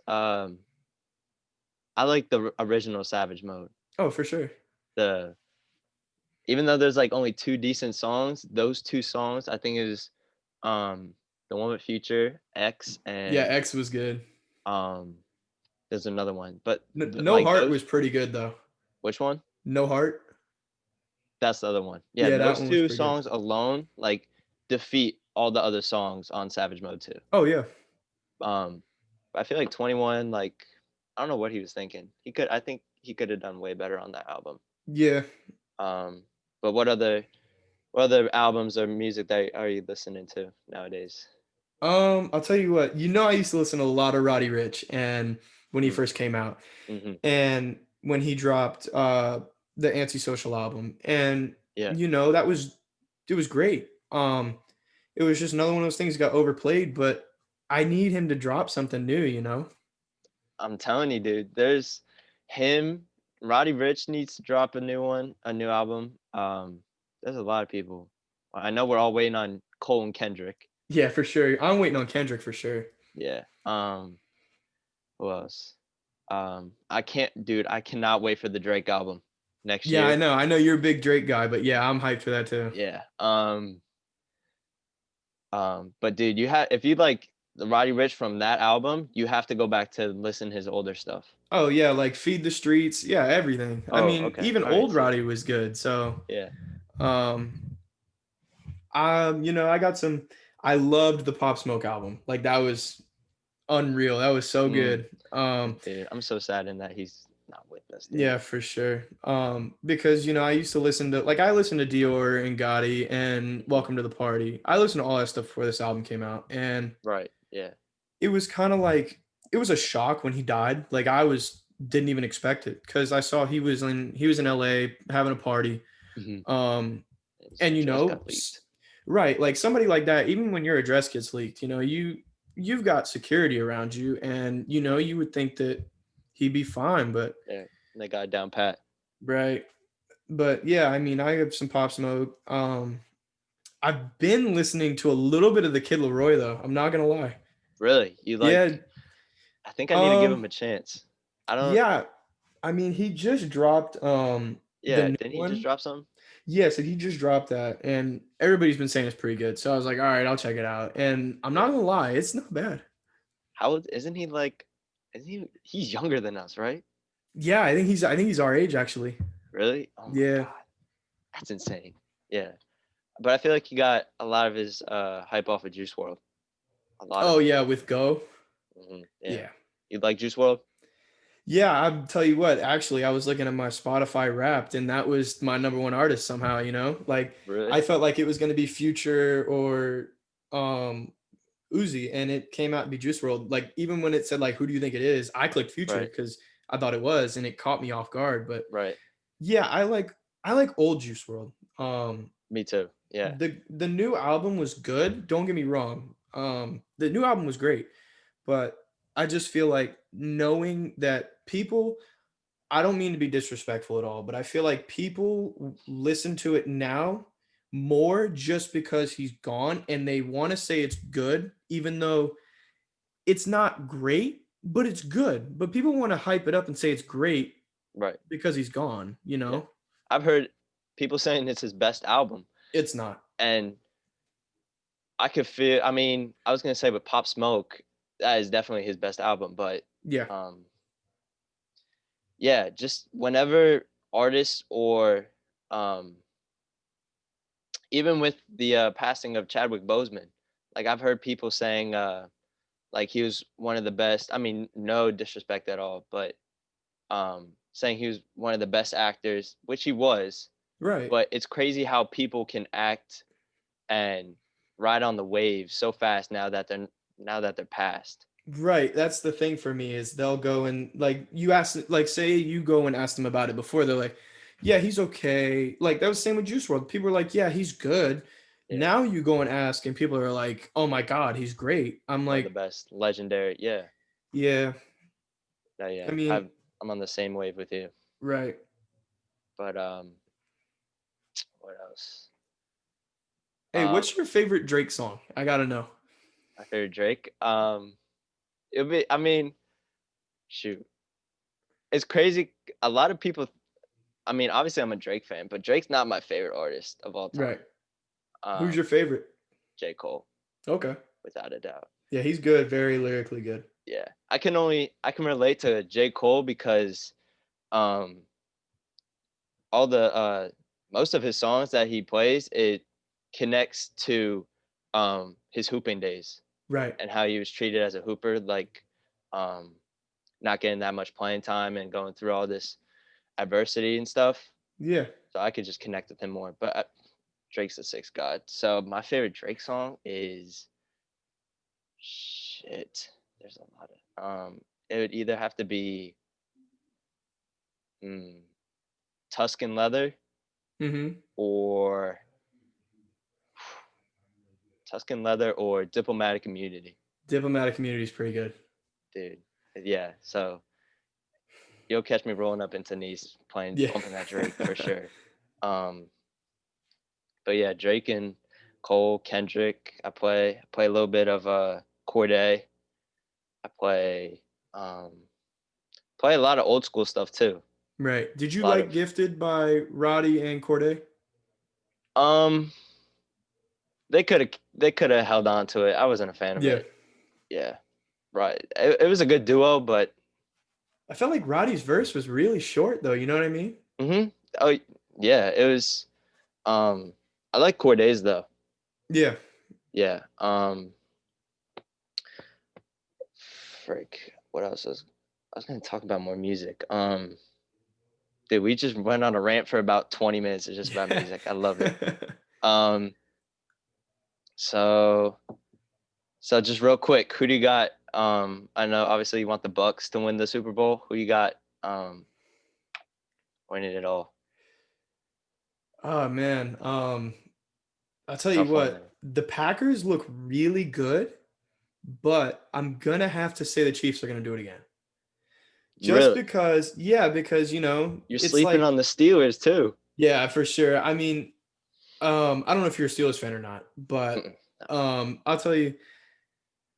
Speaker 1: I like the original Savage Mode.
Speaker 3: Oh, for sure.
Speaker 1: The Even though there's like only two decent songs, those two songs I think is the one with Future X
Speaker 3: Yeah,
Speaker 1: and
Speaker 3: X was good.
Speaker 1: um there's another one, but
Speaker 3: No
Speaker 1: like
Speaker 3: Heart
Speaker 1: those.
Speaker 3: was pretty good though.
Speaker 1: Which one?
Speaker 3: No Heart.
Speaker 1: That's the other one. Yeah,
Speaker 3: Yeah, that
Speaker 1: those
Speaker 3: one was
Speaker 1: two
Speaker 3: pretty good.
Speaker 1: songs alone like defeat all the other songs on Savage Mode 2.
Speaker 3: Oh yeah.
Speaker 1: Um, I feel like 21, like I don't know what he was thinking. I think he could have done way better on that album.
Speaker 3: Yeah.
Speaker 1: Um, but what other albums or music that are you listening to nowadays?
Speaker 3: I'll tell you what. I used to listen to a lot of Roddy Ricch, and when he
Speaker 1: Mm,
Speaker 3: first came out,
Speaker 1: mm-hmm.
Speaker 3: and when he dropped the Antisocial album, and
Speaker 1: Yeah,
Speaker 3: that was it was great. It was just another one of those things that got overplayed, but I need him to drop something new.
Speaker 1: I'm telling you, dude. There's him. Roddy Ricch needs to drop a new one, a new album. There's a lot of people. I know we're all waiting on Cole and Kendrick.
Speaker 3: Yeah, for sure. I'm waiting on Kendrick for sure.
Speaker 1: Yeah. Who else? Dude. I cannot wait for the Drake album next
Speaker 3: Yeah, I
Speaker 1: year.
Speaker 3: know. I know you're a big Drake guy, but yeah, I'm hyped for that too.
Speaker 1: Yeah. But dude, if you like the Roddy Ricch from that album, you have to go back to listen to his older stuff.
Speaker 3: Oh yeah, like Feed the Streets, yeah, everything. I
Speaker 1: Oh,
Speaker 3: mean,
Speaker 1: okay.
Speaker 3: even
Speaker 1: All right.
Speaker 3: old
Speaker 1: See.
Speaker 3: Roddy was good. So,
Speaker 1: Yeah.
Speaker 3: um, I got some. I loved the Pop Smoke album. Like that was unreal. That was so
Speaker 1: Mm,
Speaker 3: good.
Speaker 1: dude, I'm so sad in that he's not with us, dude.
Speaker 3: Yeah, for sure. Because I used to listen to I listened to Dior and Gotti and
Speaker 1: Mhm.
Speaker 3: Welcome to the Party. I listened to all that stuff before this album came out, and
Speaker 1: Right. Yeah.
Speaker 3: it was kind of like it was a shock when he died. Like didn't even expect it because I saw he was in LA having a party.
Speaker 1: Mhm.
Speaker 3: Um,
Speaker 1: His
Speaker 3: and
Speaker 1: address got leaked.
Speaker 3: right, like somebody like that, even when your address gets leaked, you've got security around you, and you would think that he'd be fine, but
Speaker 1: Yeah, they got it down pat.
Speaker 3: right. But yeah, I mean, I have some Pop Smoke. I've been listening to a little bit of the Kid Leroy though. I'm not gonna lie.
Speaker 1: Really, you like?
Speaker 3: Yeah,
Speaker 1: I think I need to give him
Speaker 3: um,
Speaker 1: a chance. I don't.
Speaker 3: yeah. I mean, he just dropped the
Speaker 1: Yeah,
Speaker 3: new
Speaker 1: didn't he just
Speaker 3: one.
Speaker 1: drop some?
Speaker 3: Yes, and he just dropped that, and everybody's been saying it's pretty good. So I was like, all right, I'll check it out. And I'm
Speaker 1: Yeah.
Speaker 3: not gonna lie, it's not bad.
Speaker 1: How isn't he like? Isn't he? He's younger than us, right?
Speaker 3: Yeah, I think he's our age actually.
Speaker 1: Really? Oh my
Speaker 3: Yeah.
Speaker 1: god, that's insane. Yeah, but I feel like he got a lot of his hype off of Juice World. A lot of
Speaker 3: Oh
Speaker 1: it.
Speaker 3: yeah, with Go.
Speaker 1: Yeah.
Speaker 3: Yeah.
Speaker 1: You like Juice World?
Speaker 3: Yeah, I'll tell you what, actually, I was looking at my Spotify Wrapped, and that was my number one artist somehow, Like
Speaker 1: Really?
Speaker 3: I felt like it was gonna be Future or um Uzi, and it came out to be Juice World. Like even when it said like who do you think it is, I clicked Future
Speaker 1: Right.
Speaker 3: because I thought it was, and it caught me off guard. But
Speaker 1: Right.
Speaker 3: yeah, I like old Juice World.
Speaker 1: Me too. Yeah.
Speaker 3: The new album was good. Don't get me wrong. The new album was great, but I just feel like knowing that people. I don't mean to be disrespectful at all, but I feel like people listen to it now more just because he's gone, and they want to say it's good, even though it's not great, but it's good. But people want to hype it up and say it's great
Speaker 1: Right.
Speaker 3: because he's gone,
Speaker 1: Yeah. I've heard people saying it's his best album,
Speaker 3: It's not.
Speaker 1: and I could feel. I mean, I was gonna say with Pop Smoke, that is definitely his best album, but
Speaker 3: Yeah.
Speaker 1: um, yeah, just whenever artists or um, even with the passing of Chadwick Boseman, like I've heard people saying like he was one of the best. I mean, no disrespect at all, but saying he was one of the best actors, which he was.
Speaker 3: Right.
Speaker 1: But it's crazy how people can act and ride on the wave so fast now that they're past.
Speaker 3: Right. That's the thing for me is they'll go and like you ask like say you go and ask them about it before they're like, yeah, he's okay. Like that was the same with Juice World. People are like, yeah, he's good.
Speaker 1: Yeah,
Speaker 3: Now you go and ask and people are like, oh my God, he's great. I'm
Speaker 1: one of the
Speaker 3: like,
Speaker 1: best, legendary. Yeah,
Speaker 3: yeah.
Speaker 1: no, yeah.
Speaker 3: I mean,
Speaker 1: I'm on the same wave with you.
Speaker 3: right.
Speaker 1: But what else?
Speaker 3: Hey,
Speaker 1: Um,
Speaker 3: what's your favorite Drake song? I gotta know.
Speaker 1: my favorite Drake. It'll be. I mean, shoot, it's crazy. A lot of people. I mean, obviously I'm a Drake fan, but Drake's not my favorite artist of all time.
Speaker 3: Right. Who's your
Speaker 1: Um,
Speaker 3: favorite?
Speaker 1: J. Cole,
Speaker 3: Okay.
Speaker 1: without a doubt.
Speaker 3: Yeah, he's good. Very lyrically good.
Speaker 1: Yeah, I can relate to J. Cole because um all the most of his songs that he plays, it connects to his hooping days
Speaker 3: Right.
Speaker 1: and how he was treated as a hooper, like um not getting that much playing time and going through all this adversity and stuff.
Speaker 3: Yeah.
Speaker 1: So I could just connect with him more. But Drake's the sixth god. So my favorite Drake song is shit. There's a lot of it would either have to be mm, Tuscan Leather
Speaker 3: Mm-hmm.
Speaker 1: or Tuscan Leather or Diplomatic Immunity.
Speaker 3: Diplomatic Community is pretty good.
Speaker 1: Dude. Yeah. So you'll catch me rolling up into Nice playing
Speaker 3: Yeah.
Speaker 1: bumping that Drake for sure. Um but yeah, Drake and Cole, Kendrick. I play a little bit of Corday. I um play a lot of old school stuff too.
Speaker 3: Right. Did you
Speaker 1: A lot
Speaker 3: like
Speaker 1: of
Speaker 3: Gifted by Roddy and Corday?
Speaker 1: um they could have held on to it. I wasn't a fan of
Speaker 3: Yeah.
Speaker 1: it. Yeah. Right. It was a good duo, but
Speaker 3: I felt like Roddy's verse was really short though, you know what I mean?
Speaker 1: oh yeah, it was I like Corday's though.
Speaker 3: Yeah.
Speaker 1: Yeah. Frick. What else I was gonna talk about more music. Dude, we just went on a rant for about 20 minutes. It's just about music. I love it. Um, so just real quick, who do you got I know obviously you want the Bucks to win the Super Bowl. Who you got winning it all?
Speaker 3: Oh man. I'll tell you
Speaker 1: Tough one there.
Speaker 3: what, the Packers look really good, but I'm gonna have to say the Chiefs are gonna do it again. Just
Speaker 1: Really?
Speaker 3: because, yeah, because
Speaker 1: You're
Speaker 3: it's
Speaker 1: sleeping
Speaker 3: like,
Speaker 1: on the Steelers too.
Speaker 3: yeah, for sure. I mean, I don't know if you're a Steelers fan or not, but
Speaker 1: Mm-mm.
Speaker 3: I'll tell you,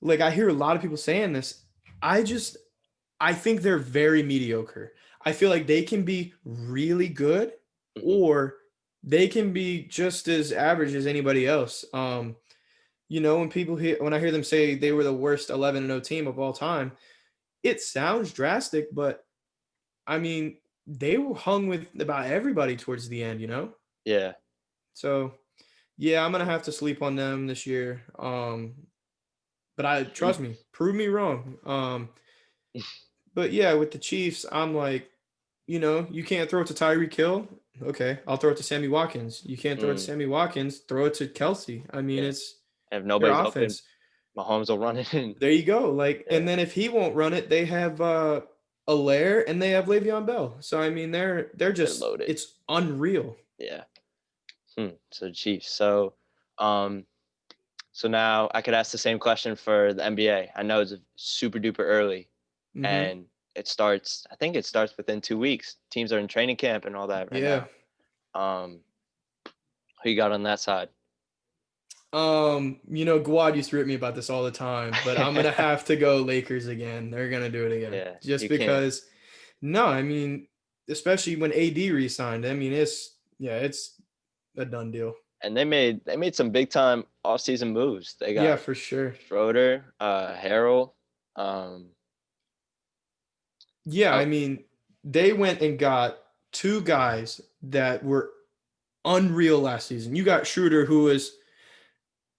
Speaker 3: like I hear a lot of people saying this. I just I think they're very mediocre. I feel like they can be really good
Speaker 1: Mhm.
Speaker 3: or they can be just as average as anybody else. When I hear them say they were the worst 11-0 team of all time, it sounds drastic, but I mean, they were hung with about everybody towards the end.
Speaker 1: Yeah.
Speaker 3: So, yeah, I'm gonna have to sleep on them this year. But I trust me, prove me wrong. But yeah, with the Chiefs, I'm like, you can't throw it to Tyreek Hill. Okay, I'll throw it to Sammy Watkins. You can't throw it to
Speaker 1: Mm,
Speaker 3: Sammy Watkins. Throw it to Kelsey. I mean,
Speaker 1: yeah.
Speaker 3: it's
Speaker 1: If
Speaker 3: their
Speaker 1: nobody's open,
Speaker 3: offense.
Speaker 1: Mahomes will run it in.
Speaker 3: There you go. Like, and
Speaker 1: Yeah.
Speaker 3: then if he won't run it, they have Alaire and they have Le'Veon Bell. So I mean, they're
Speaker 1: They're
Speaker 3: just
Speaker 1: loaded.
Speaker 3: it's unreal.
Speaker 1: Yeah. So Chiefs. Um, so now I could ask the same question for the NBA. I know it's super duper early,
Speaker 3: Hmm.
Speaker 1: and it starts. I think it starts within 2 weeks. Teams are in training camp and all that right
Speaker 3: Yeah.
Speaker 1: now. Who you got on that side?
Speaker 3: Guad used to rip me about this all the time, but I'm gonna have to go Lakers again. They're gonna do it again.
Speaker 1: Yeah,
Speaker 3: Just
Speaker 1: you can't.
Speaker 3: because no, I mean, especially when AD re-signed. I mean, it's a done deal.
Speaker 1: And they made some big time off-season moves. They
Speaker 3: Yeah,
Speaker 1: got
Speaker 3: for sure.
Speaker 1: Schroeder, Harrell. Um,
Speaker 3: Yeah, I
Speaker 1: oh,
Speaker 3: mean, they went and got two guys that were unreal last season. You got Schroeder, who was,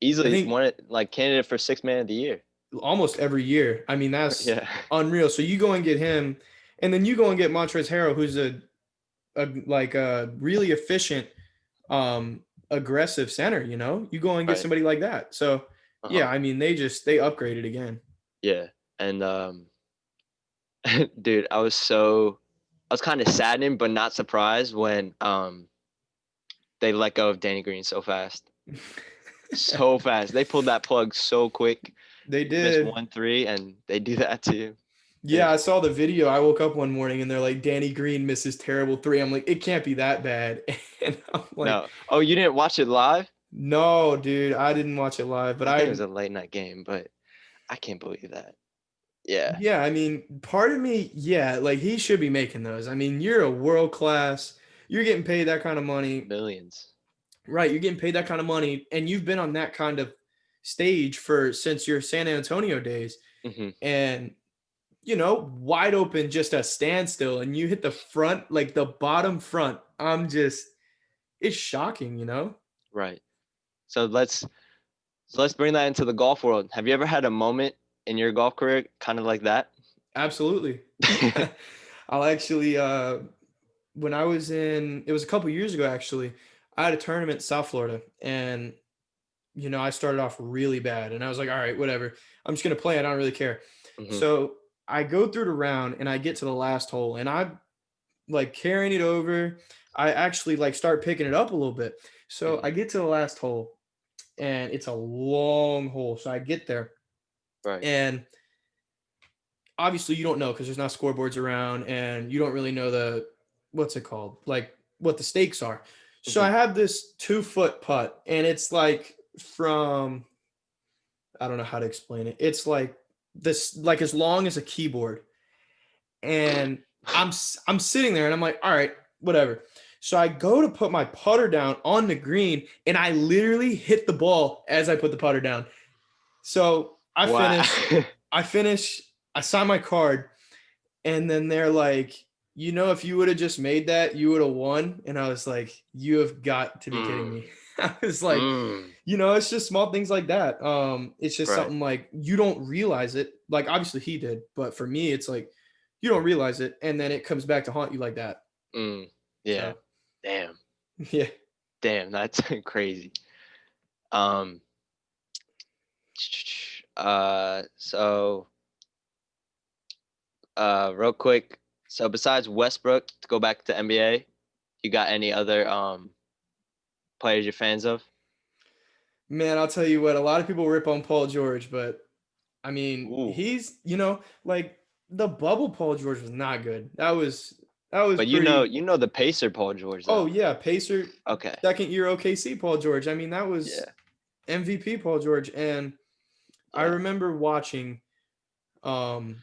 Speaker 3: I
Speaker 1: easily
Speaker 3: think,
Speaker 1: one like candidate for sixth man of the year.
Speaker 3: almost every year. I mean, that's
Speaker 1: Yeah,
Speaker 3: unreal. So you go and get him, and then you go and get Montrezl Harrell, who's a really efficient, aggressive center. You go and get
Speaker 1: right.
Speaker 3: somebody like that. So
Speaker 1: Uh-huh.
Speaker 3: yeah, I mean, they upgraded again.
Speaker 1: Yeah, and dude, I was kind of saddened but not surprised when they let go of Danny Green so fast. So fast. They pulled that plug so quick.
Speaker 3: They
Speaker 1: You miss
Speaker 3: did.
Speaker 1: 1-3 and they do that to you.
Speaker 3: Yeah,
Speaker 1: Yeah.
Speaker 3: I saw the video. I woke up one morning and they're like, Danny Green misses terrible three. I'm like, it can't be that bad. And I'm like,
Speaker 1: No. Oh, you didn't watch it live?
Speaker 3: no, dude, I didn't watch it live, but
Speaker 1: I think it was a late night game, but I can't believe that. Yeah.
Speaker 3: yeah, I mean, part of me, yeah, like he should be making those. I mean, you're a world class, you're getting paid that kind of money,
Speaker 1: Millions.
Speaker 3: right? You're getting paid that kind of money, and you've been on that kind of stage since your San Antonio days,
Speaker 1: Hmm.
Speaker 3: and wide open, just a standstill, and you hit the front, like the bottom front. It's shocking.
Speaker 1: Right. So let's bring that into the golf world. Have you ever had a moment in your golf career kind of like that?
Speaker 3: Absolutely. I'll actually, when it was a couple years ago, actually, I had a tournament in South Florida, and, I started off really bad, and I was like, all right, whatever. I'm just going to play. I don't really care.
Speaker 1: Hmm.
Speaker 3: So I go through the round and I get to the last hole, and I'm like carrying it over. I actually like start picking it up a little bit. So
Speaker 1: Hmm.
Speaker 3: I get to the last hole, and it's a long hole. So I get there,
Speaker 1: Right.
Speaker 3: and obviously you don't know because there's not scoreboards around, and you don't really know what's it called, like what the stakes are. So
Speaker 1: Hmm.
Speaker 3: I have this 2-foot putt, and it's like from I don't know how to explain it. It's like this, like as long as a keyboard, and I'm sitting there, and I'm like, all right, whatever. So I go to put my putter down on the green, and I literally hit the ball as I put the putter down. So
Speaker 1: Wow.
Speaker 3: I finish, I sign my card, and then they're like, if you would have just made that, you would have won. And I was like, you have got to be kidding
Speaker 1: Mm,
Speaker 3: me. I was like,
Speaker 1: mm,
Speaker 3: it's just small things like that. It's just
Speaker 1: right.
Speaker 3: something like you don't realize it. Like obviously he did, but for me, it's like you don't realize it, and then it comes back to haunt you like that.
Speaker 1: Mm, yeah.
Speaker 3: So
Speaker 1: Damn.
Speaker 3: yeah.
Speaker 1: Damn. That's crazy. Um. So real quick. So besides Westbrook, to go back to NBA, you got any other players you're fans of?
Speaker 3: Man, I'll tell you what, a lot of people rip on Paul George, but I mean,
Speaker 1: Ooh.
Speaker 3: he's, like the bubble Paul George was not good. That was
Speaker 1: But
Speaker 3: pretty.
Speaker 1: you know the Pacer Paul George
Speaker 3: Oh
Speaker 1: though.
Speaker 3: yeah, Pacer
Speaker 1: Okay.
Speaker 3: second year OKC Paul George. I mean, that
Speaker 1: Yeah.
Speaker 3: was MVP Paul George. And I
Speaker 1: Yeah.
Speaker 3: remember watching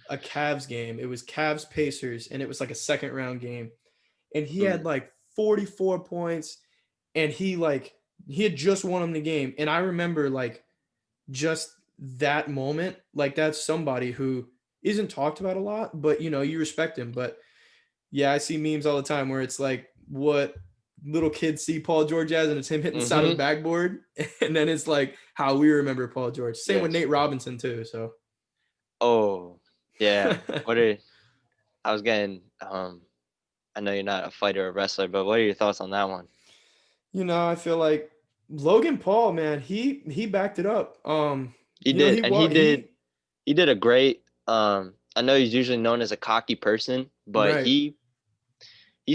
Speaker 3: a Cavs game. It was Cavs Pacers, and it was like a second round game. And he had like 44 points, and he had just won him the game. And I remember like just that moment, like that's somebody who isn't talked about a lot, but you respect him. But yeah, I see memes all the time where it's like what little kids see Paul George as, and it's him hitting the side of the backboard, and then it's like how we remember Paul George. Same with
Speaker 1: Yes.
Speaker 3: Nate Robinson too. So
Speaker 1: Oh, yeah. I was getting I know you're not a fighter or wrestler, but what are your thoughts on that one?
Speaker 3: I feel like Logan Paul, man, he backed it up.
Speaker 1: He
Speaker 3: You know,
Speaker 1: did,
Speaker 3: he
Speaker 1: and
Speaker 3: wa- he
Speaker 1: he did a great I know he's usually known as a cocky person, but
Speaker 3: right.
Speaker 1: he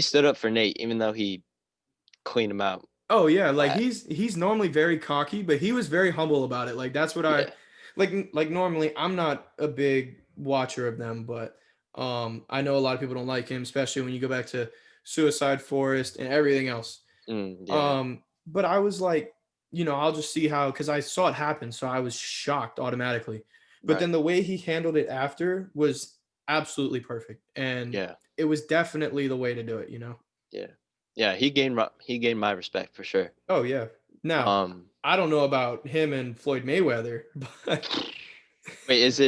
Speaker 1: stood up for Nate even though he cleaned him out.
Speaker 3: Oh yeah, like
Speaker 1: Flat.
Speaker 3: he's normally very cocky, but he was very humble about it. Like that's what I
Speaker 1: Yeah.
Speaker 3: like normally I'm not a big watcher of them, but I know a lot of people don't like him, especially when you go back to Suicide Forest and everything else.
Speaker 1: Yeah.
Speaker 3: But I was like, I'll just see how, because I saw it happen, so I was shocked automatically. But
Speaker 1: Right.
Speaker 3: then the way he handled it after was absolutely perfect, and
Speaker 1: Yeah.
Speaker 3: it was definitely the way to do it.
Speaker 1: Yeah. Yeah, he gained my respect for sure.
Speaker 3: Oh yeah. Now,
Speaker 1: Um
Speaker 3: I don't know about him and Floyd Mayweather, but
Speaker 1: Wait, is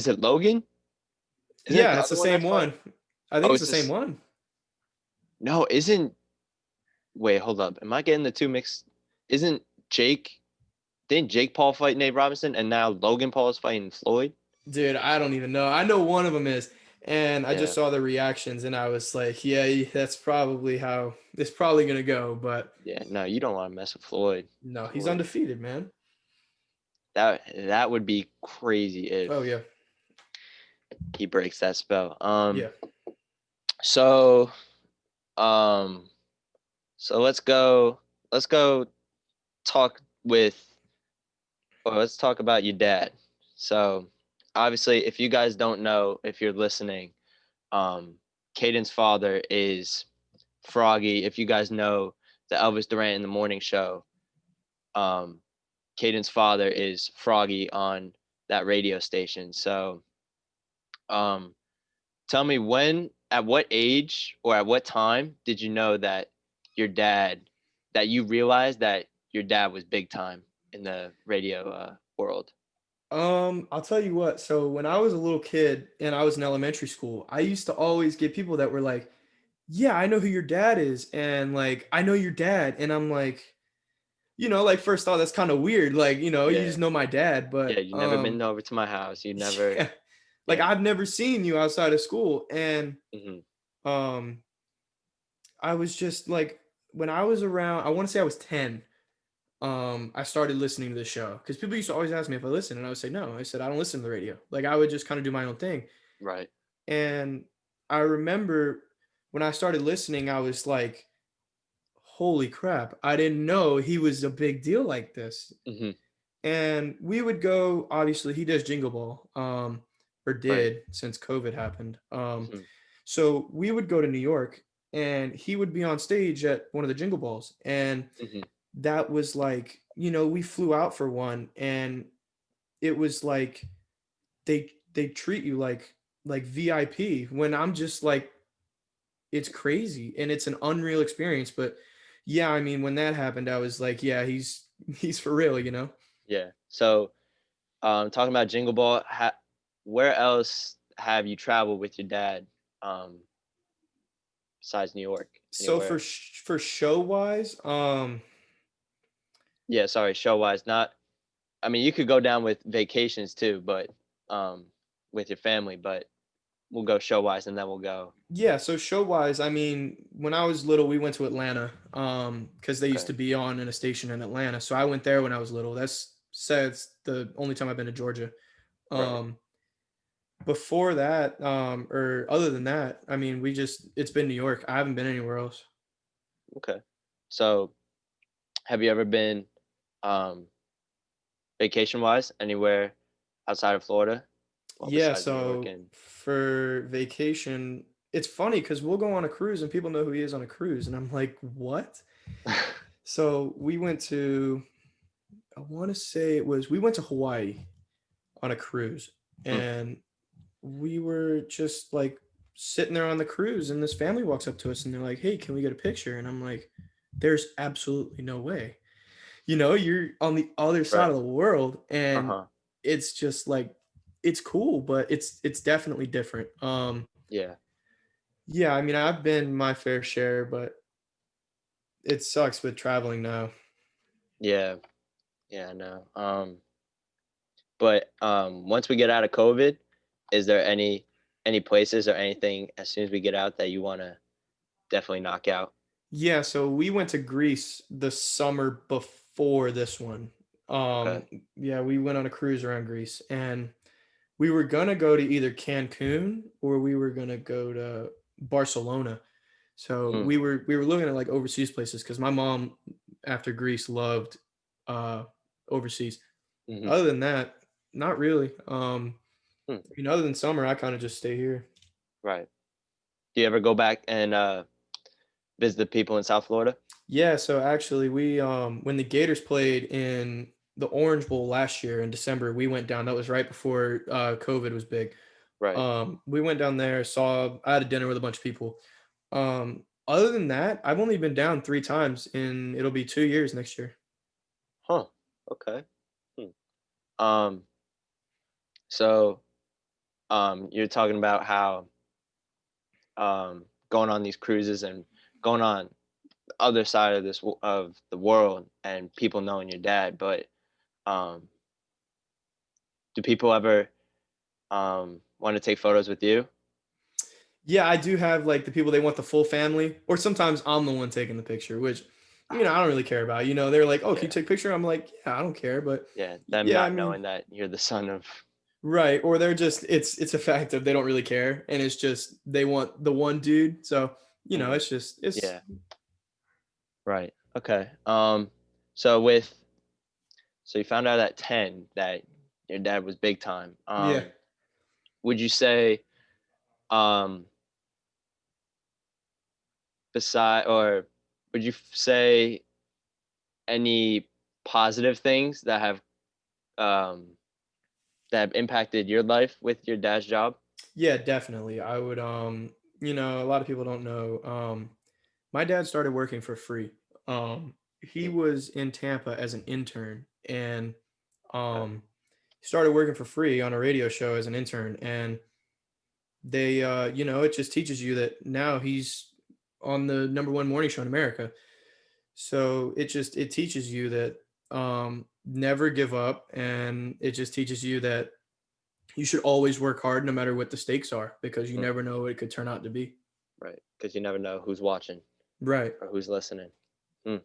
Speaker 1: it Logan? Isn't it
Speaker 3: yeah,
Speaker 1: the
Speaker 3: it's the
Speaker 1: other one
Speaker 3: same
Speaker 1: that's fun?
Speaker 3: one. I think
Speaker 1: Oh,
Speaker 3: it's
Speaker 1: it's
Speaker 3: the same
Speaker 1: this.
Speaker 3: one.
Speaker 1: No, isn't. Wait, hold up. Am I getting the two mixed? Isn't Jake? Didn't Jake Paul fight Nate Robinson, and now Logan Paul is fighting Floyd?
Speaker 3: Dude, I don't even know. I know one of them is, and I just
Speaker 1: Yeah,
Speaker 3: saw the reactions, and I was like, yeah, that's probably how it's probably gonna go. But
Speaker 1: yeah. No, you don't want to mess with Floyd.
Speaker 3: no, he's
Speaker 1: Floyd.
Speaker 3: undefeated, man.
Speaker 1: That would be crazy if
Speaker 3: Oh yeah,
Speaker 1: he breaks that spell.
Speaker 3: yeah.
Speaker 1: So um, so Let's go talk with, or let's talk about your dad. So obviously, if you guys don't know, if you're listening, Kaden's father is Froggy. If you guys know the Elvis Duran in the morning show, um, Kaden's father is Froggy on that radio station. So, um, tell me at what age or at what time did you know that that you realized that your dad was big time in the radio world?
Speaker 3: I'll tell you what. So when I was a little kid and I was in elementary school, I used to always get people that were like, "Yeah, I know who your dad is," and like, "I know your dad," and I'm like, like first thought that's kind of weird. Like, you
Speaker 1: Yeah,
Speaker 3: just know my dad,
Speaker 1: yeah.
Speaker 3: but
Speaker 1: You never been over to my house. You never,
Speaker 3: yeah, like
Speaker 1: yeah.
Speaker 3: I've never seen you outside of school, and
Speaker 1: Hmm.
Speaker 3: um, I was just like, when I was around, I want to say I was 10. I started listening to the show because people used to always ask me if I listened, and I would say no. I said I don't listen to the radio. Like I would just kind of do my own thing.
Speaker 1: Right.
Speaker 3: And I remember when I started listening, I was like, "Holy crap! I didn't know he was a big deal like this."
Speaker 1: Hmm.
Speaker 3: And we would go. Obviously, he does Jingle Ball, or
Speaker 1: Right.
Speaker 3: did since COVID happened.
Speaker 1: Hmm.
Speaker 3: So we would go to New York, and he would be on stage at one of the Jingle Balls, and
Speaker 1: Hmm.
Speaker 3: that was like, we flew out for one, and it was like they treat you like VIP, when I'm just like, it's crazy and it's an unreal experience. But yeah, I mean, when that happened, I was like, yeah, he's for real.
Speaker 1: Yeah. So, talking about Jingle Ball, where else have you traveled with your dad, um, besides New York?
Speaker 3: So
Speaker 1: Anywhere?
Speaker 3: for show wise,
Speaker 1: Yeah. Sorry, show wise, not. I mean, you could go down with vacations too, but um, with your family. But we'll go show wise, and then we'll go.
Speaker 3: yeah, so show wise, I mean, when I was little, we went to Atlanta, because they used
Speaker 1: Okay.
Speaker 3: to be on in a station in Atlanta. So I went there when I was little. That's says the only time I've been to Georgia.
Speaker 1: Right.
Speaker 3: Um, Before that, or other than that, I mean, it's been New York. I haven't been anywhere else.
Speaker 1: Okay. So have you ever been um vacation wise anywhere outside of Florida? Well,
Speaker 3: Yeah,
Speaker 1: besides New York
Speaker 3: so
Speaker 1: and
Speaker 3: for vacation, it's funny because we'll go on a cruise and people know who he is on a cruise, and I'm like, what? So we went to, I want to say we went to Hawaii on a cruise,
Speaker 1: Hmm,
Speaker 3: and we were just like sitting there on the cruise, and this family walks up to us and they're like, "Hey, can we get a picture?" And I'm like, "There's absolutely no way. You're on the other side
Speaker 1: right.
Speaker 3: of the world, and
Speaker 1: Uh-huh.
Speaker 3: it's just like it's cool, but it's definitely different."
Speaker 1: Yeah.
Speaker 3: Yeah, I mean, I've been my fair share, but it sucks with traveling now.
Speaker 1: Yeah. Yeah, I know. But once we get out of COVID, is there any places or anything as soon as we get out that you want to definitely knock out?
Speaker 3: Yeah, so we went to Greece the summer before this one.
Speaker 1: Okay.
Speaker 3: Um, yeah, we went on a cruise around Greece, and we were gonna go to either Cancun or we were gonna go to Barcelona. So
Speaker 1: Hmm.
Speaker 3: we were looking at like overseas places because my mom after Greece loved uh overseas.
Speaker 1: Hmm.
Speaker 3: Other than that, not really.
Speaker 1: Hmm.
Speaker 3: Other than summer, I kind of just stay here.
Speaker 1: Right. Do you ever go back and visit the people in South Florida?
Speaker 3: Yeah, so actually we when the Gators played in the Orange Bowl last year in December, we went down. That was right before COVID was big.
Speaker 1: Right.
Speaker 3: We went down there, I had a dinner with a bunch of people. Other than that, I've only been down 3 times and it'll be 2 years next year.
Speaker 1: Huh. Okay. Hmm. Um. So, you're talking about how going on these cruises and going on the other side of of the world and people knowing your dad, but um, do people ever want to take photos with you?
Speaker 3: Yeah, I do have like the people they want the full family, or sometimes I'm the one taking the picture, which I don't really care about. They're like, "Oh, can you
Speaker 1: Yeah.
Speaker 3: take a picture?" I'm like, "Yeah, I don't care," but
Speaker 1: Yeah. Them
Speaker 3: yeah, I
Speaker 1: not
Speaker 3: mean,
Speaker 1: knowing that you're the son of.
Speaker 3: right, or they're just it's a fact of they don't really care, and it's just they want the one dude. So
Speaker 1: Mm,
Speaker 3: it's just it's
Speaker 1: yeah. Right. Okay. So with so you found out at 10 that your dad was big time.
Speaker 3: yeah.
Speaker 1: Would you say um beside or would you say any positive things um that have impacted your life with your dad's job?
Speaker 3: Yeah, definitely. I would a lot of people don't know. My dad started working for free. He
Speaker 1: Mm,
Speaker 3: was in Tampa as an intern and
Speaker 1: okay.
Speaker 3: he started working for free on a radio show as an intern, and they it just teaches you that now he's on the number one morning show in America. So it teaches you that never give up, and it just teaches you that you should always work hard no matter what the stakes are because you
Speaker 1: Mm,
Speaker 3: never know what it could turn out to be.
Speaker 1: right. Because you never know who's watching
Speaker 3: Right.
Speaker 1: or who's listening. Mm,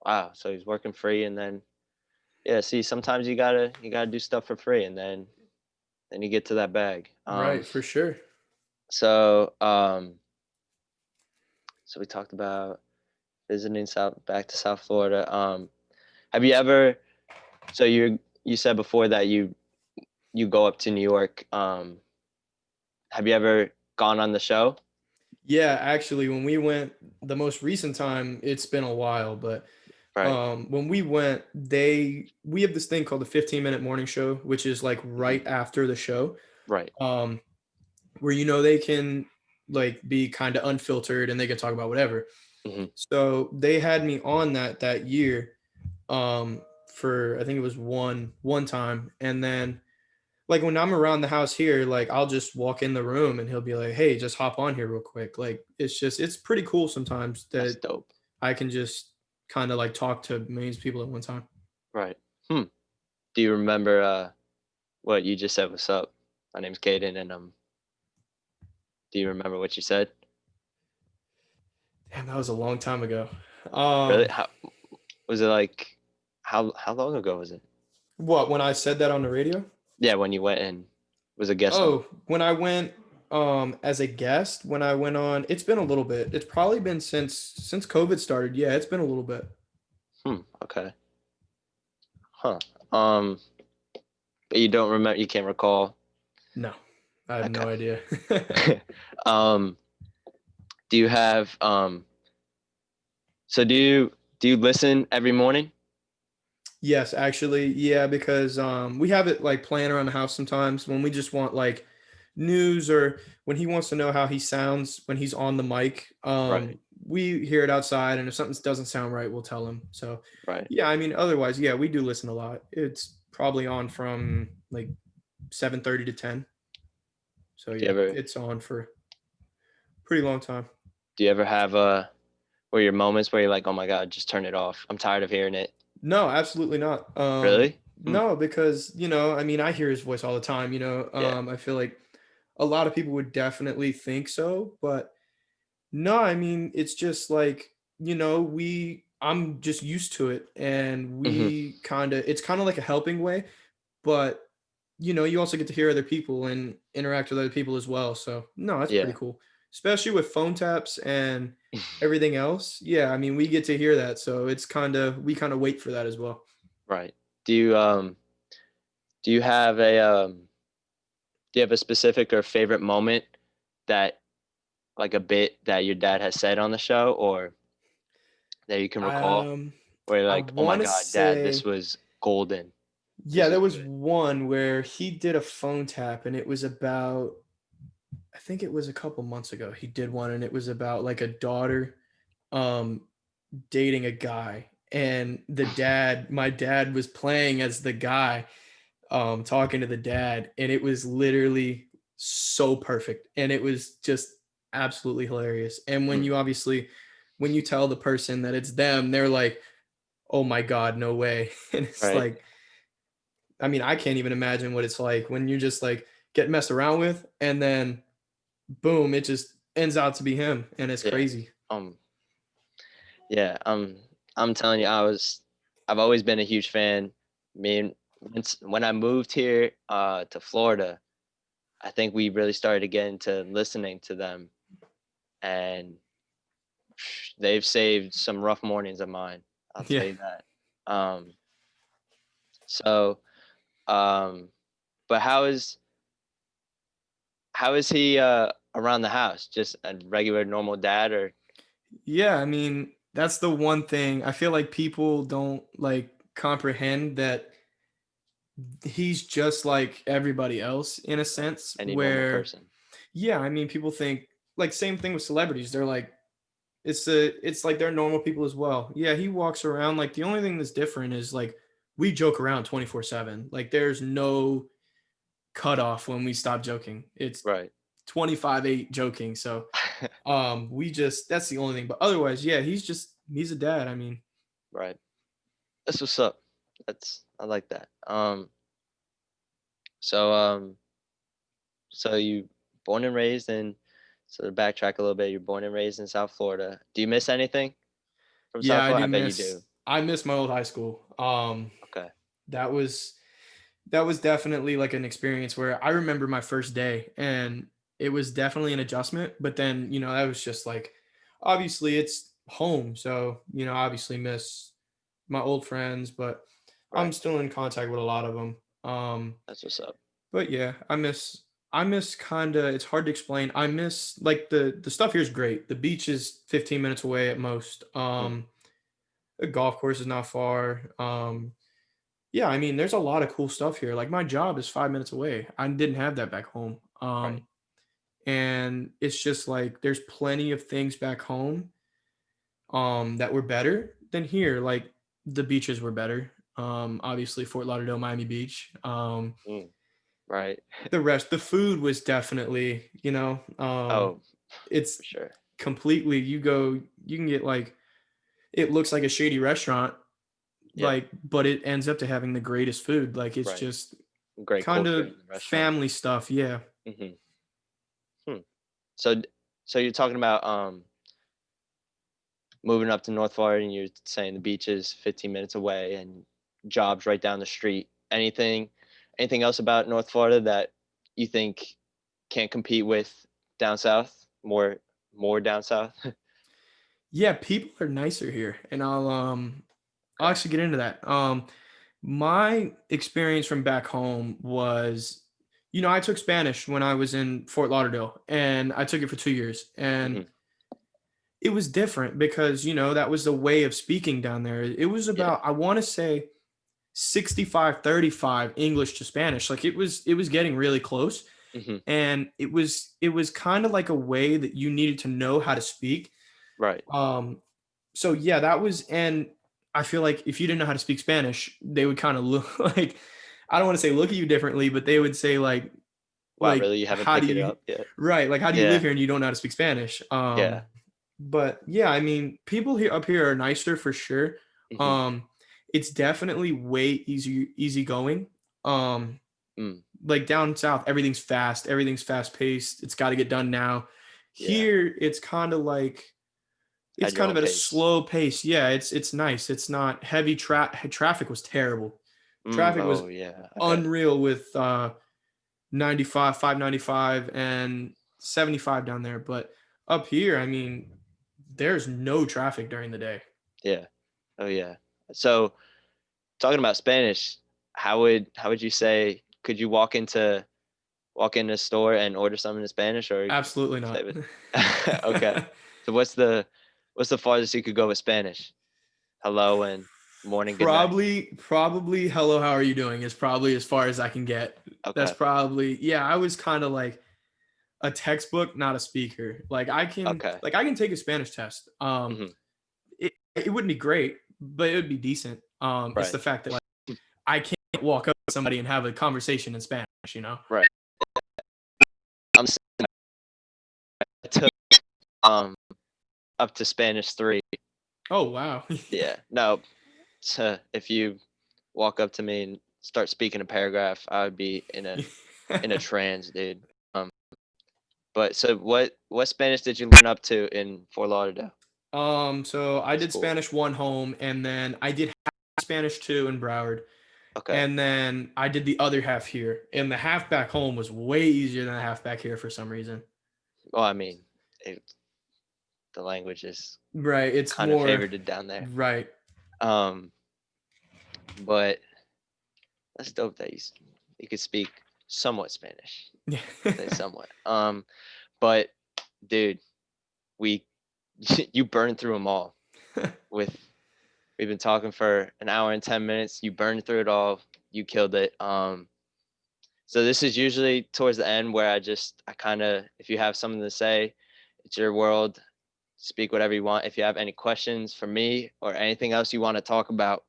Speaker 1: wow. So he's working free and then yeah, see sometimes you gotta do stuff for free and then you get to that bag.
Speaker 3: Right, for sure.
Speaker 1: So so we talked about visiting back to South Florida. Have you ever so you said before that you go up to New York. Have you ever gone on the show?
Speaker 3: Yeah, actually, when we went the most recent time, it's been a while, but
Speaker 1: Right.
Speaker 3: when we went, we have this thing called the 15-minute morning show, which is like
Speaker 1: Hmm.
Speaker 3: right after the show,
Speaker 1: Right.
Speaker 3: um, where they can like be kind of unfiltered and they can talk about whatever.
Speaker 1: Hmm.
Speaker 3: So they had me on that year, for I think it was one time, and then like when I'm around the house here, like I'll just walk in the room and he'll be like, "Hey, just hop on here real quick." Like it's pretty cool sometimes
Speaker 1: That's
Speaker 3: that
Speaker 1: dope.
Speaker 3: I can just kind of like talk to millions of people at one time.
Speaker 1: Right. Hmm. Do you remember what you just said? What's up? My name's Kaden, and do you remember what you said?
Speaker 3: Damn, that was a long time ago.
Speaker 1: Really?
Speaker 3: Um,
Speaker 1: How was it like? How long ago was it?
Speaker 3: what when I said that on the radio?
Speaker 1: Yeah, when you went in. Was a guest on?
Speaker 3: Oh, when I went as a guest, when I went on, it's been a little bit. It's probably been since COVID started. Yeah, it's been a little bit.
Speaker 1: Okay. Huh. Um, but you don't remember, you can't recall.
Speaker 3: No, I have no
Speaker 1: Okay.
Speaker 3: idea.
Speaker 1: um, do you have so do you listen every morning?
Speaker 3: Yes, actually, yeah, because we have it like playing around the house sometimes when we just want like news or when he wants to know how he sounds when he's on the mic.
Speaker 1: Right.
Speaker 3: We hear it outside, and if something doesn't sound right, we'll tell him. So,
Speaker 1: Right.
Speaker 3: yeah, I mean, otherwise, yeah, we do listen a lot. It's probably on from like 7:30 to 10. So
Speaker 1: Do you
Speaker 3: yeah,
Speaker 1: ever
Speaker 3: it's on for a pretty long time.
Speaker 1: do you ever have where your moments where you're like, oh my God, just turn it off. I'm tired of hearing it.
Speaker 3: No, absolutely not.
Speaker 1: Really?
Speaker 3: No, because I mean, I hear his voice all the time.
Speaker 1: Yeah.
Speaker 3: I feel like a lot of people would definitely think so, but no, I mean, it's just like I'm just used to it, and
Speaker 1: hmm
Speaker 3: it's kind of like a helping way, but you also get to hear other people and interact with other people as well. So no, that's pretty
Speaker 1: Yeah.
Speaker 3: cool, especially with phone taps and everything else. Yeah, I mean, we get to hear that, so we kind of wait for that as well.
Speaker 1: Right. Do you do you have a specific or favorite moment that like a bit that your dad has said on the show or that you can recall
Speaker 3: Um,
Speaker 1: where you're
Speaker 3: I
Speaker 1: like, oh my
Speaker 3: want to
Speaker 1: God, Dad, this
Speaker 3: say,
Speaker 1: was golden.
Speaker 3: yeah,
Speaker 1: This
Speaker 3: there
Speaker 1: is
Speaker 3: was
Speaker 1: good.
Speaker 3: one where he did a phone tap, and it was about, I think it was a couple months ago. He did one, and it was about like a daughter, um, dating a guy, and my dad was playing as the guy, talking to the dad, and it was literally so perfect, and it was just absolutely hilarious. And
Speaker 1: Mm,
Speaker 3: when you tell the person that it's them, they're like, "Oh my God, no way!" And it's
Speaker 1: right.
Speaker 3: like, I mean, I can't even imagine what it's like when you just like get messed around with, and then boom, it just ends out to be him, and it's
Speaker 1: Yeah.
Speaker 3: crazy.
Speaker 1: Um, yeah. I'm telling you, I've always been a huge fan. I mean, when I moved here to Florida, I think we really started to get into listening to them, and they've saved some rough mornings of mine. I'll
Speaker 3: Yeah.
Speaker 1: tell you that. Um, so, um, but how is he around the house? Just a regular normal dad, or
Speaker 3: Yeah, I mean, that's the one thing I feel like people don't like comprehend that he's just like everybody else in a
Speaker 1: right,
Speaker 3: sense
Speaker 1: any normal
Speaker 3: where
Speaker 1: person?
Speaker 3: yeah, I mean, people think like same thing with celebrities. They're like it's like they're normal people as well. Yeah, he walks around like the only thing that's different is like we joke around 24/7. Like there's no cutoff when we stop joking. It's
Speaker 1: Right.
Speaker 3: 25/8 joking. So we just that's the only thing. But otherwise, yeah, he's a dad. I mean,
Speaker 1: Right. That's what's up. I like that. So so you born and raised in so to backtrack a little bit, you're born and raised in South Florida. Do you miss anything from
Speaker 3: yeah,
Speaker 1: South Florida? I bet you do.
Speaker 3: I miss my old high school.
Speaker 1: Okay.
Speaker 3: That was that was definitely like an experience where I remember my first day, and it was definitely an adjustment, but then, that was just like obviously it's home, so, obviously miss my old friends, but I'm
Speaker 1: Right.
Speaker 3: still in contact with a lot of them.
Speaker 1: That's what's up.
Speaker 3: But yeah, I miss kind of it's hard to explain. I miss like the stuff here is great. The beach is 15 minutes away at most.
Speaker 1: Mm,
Speaker 3: The golf course is not far. Yeah, I mean, there's a lot of cool stuff here. Like my job is 5 minutes away. I didn't have that back home.
Speaker 1: right.
Speaker 3: And it's just like there's plenty of things back home that were better than here. Like the beaches were better. Obviously Fort Lauderdale, Miami Beach.
Speaker 1: Mm, right.
Speaker 3: The food was definitely,
Speaker 1: Oh,
Speaker 3: it's
Speaker 1: for sure.
Speaker 3: completely you can get like it looks like a shady restaurant,
Speaker 1: Yeah.
Speaker 3: like, but it ends up to having the greatest food. Like it's
Speaker 1: Right.
Speaker 3: just
Speaker 1: Great
Speaker 3: kind
Speaker 1: culture
Speaker 3: of
Speaker 1: in the restaurant.
Speaker 3: family stuff. Yeah.
Speaker 1: hmm Hmm. So so you're talking about moving up to North Florida and you're saying the beach is 15 minutes away and jobs right down the street. Anything else about North Florida that you think can't compete with down south? More down south?
Speaker 3: Yeah, people are nicer here, and I'll
Speaker 1: Okay.
Speaker 3: actually get into that. My experience from back home was, I took Spanish when I was in Fort Lauderdale, and I took it for 2 years, and
Speaker 1: Hmm.
Speaker 3: it was different because that was the way of speaking down there. It was
Speaker 1: Yeah.
Speaker 3: about, I want to say, 65-35 English to Spanish. Like it was getting really close,
Speaker 1: Hmm.
Speaker 3: and it was kind of like a way that you needed to know how to speak.
Speaker 1: Right.
Speaker 3: So yeah, that was, and I feel like if you didn't know how to speak Spanish, they would kind of look like, I don't want to say look at you differently, but they would say
Speaker 1: Wow,
Speaker 3: like
Speaker 1: really? You haven't
Speaker 3: how do
Speaker 1: picked it
Speaker 3: you,
Speaker 1: up yet?
Speaker 3: right, like how do you live
Speaker 1: Yeah.
Speaker 3: here and you don't know how to speak Spanish?
Speaker 1: Yeah.
Speaker 3: But yeah, I mean, people here up here are nicer for sure.
Speaker 1: Hmm.
Speaker 3: Um, it's definitely way easygoing. Um,
Speaker 1: Mm.
Speaker 3: like down south, everything's fast paced. It's got to get done now.
Speaker 1: Yeah.
Speaker 3: Here, it's kind of like it's
Speaker 1: At your
Speaker 3: kind of
Speaker 1: own
Speaker 3: at a
Speaker 1: pace.
Speaker 3: slow pace. Yeah, it's nice. It's not heavy traffic was terrible.
Speaker 1: Mm.
Speaker 3: Traffic was
Speaker 1: Oh yeah, I bet.
Speaker 3: unreal with 95, 595 and 75 down there, but up here, I mean, there's no traffic during the day.
Speaker 1: Yeah. Oh yeah. So talking about Spanish, how would you say, could you walk in a store and order something in Spanish, or
Speaker 3: Absolutely not.
Speaker 1: save it? Okay. So what's the farthest you could go with Spanish? Hello and morning, good night.
Speaker 3: Probably hello, how are you doing is probably as far as I can get. That's
Speaker 1: Okay.
Speaker 3: probably, yeah, I was kind of like a textbook, not a speaker.
Speaker 1: Okay.
Speaker 3: Like I can take a Spanish test.
Speaker 1: Hmm.
Speaker 3: It wouldn't be great, but it would be decent. It's
Speaker 1: Right.
Speaker 3: the fact that like I can't walk up to somebody and have a conversation in Spanish.
Speaker 1: Right. I'm saying I took um up to Spanish 3.
Speaker 3: Oh wow.
Speaker 1: Yeah. No. So if you walk up to me and start speaking a paragraph, I would be in a trance, dude. Um, but so what Spanish did you learn up to in Fort Lauderdale
Speaker 3: So I did
Speaker 1: school?
Speaker 3: Spanish 1 home, and then I did Spanish 2 in Broward,
Speaker 1: Okay.
Speaker 3: and then I did the other half here. And the half back home was way easier than the half back here for some reason.
Speaker 1: Well, I mean, it, the language is
Speaker 3: Right. It's
Speaker 1: kind of
Speaker 3: more
Speaker 1: favored down there.
Speaker 3: right.
Speaker 1: Um, but that's dope that you could speak somewhat Spanish.
Speaker 3: Yeah.
Speaker 1: Say somewhat. But dude, we you burned through them all. With We've been talking for an hour and 10 minutes. You burned through it all. You killed it. So this is usually towards the end where I kind of, if you have something to say, it's your world. Speak whatever you want. If you have any questions for me or anything else you want to talk about,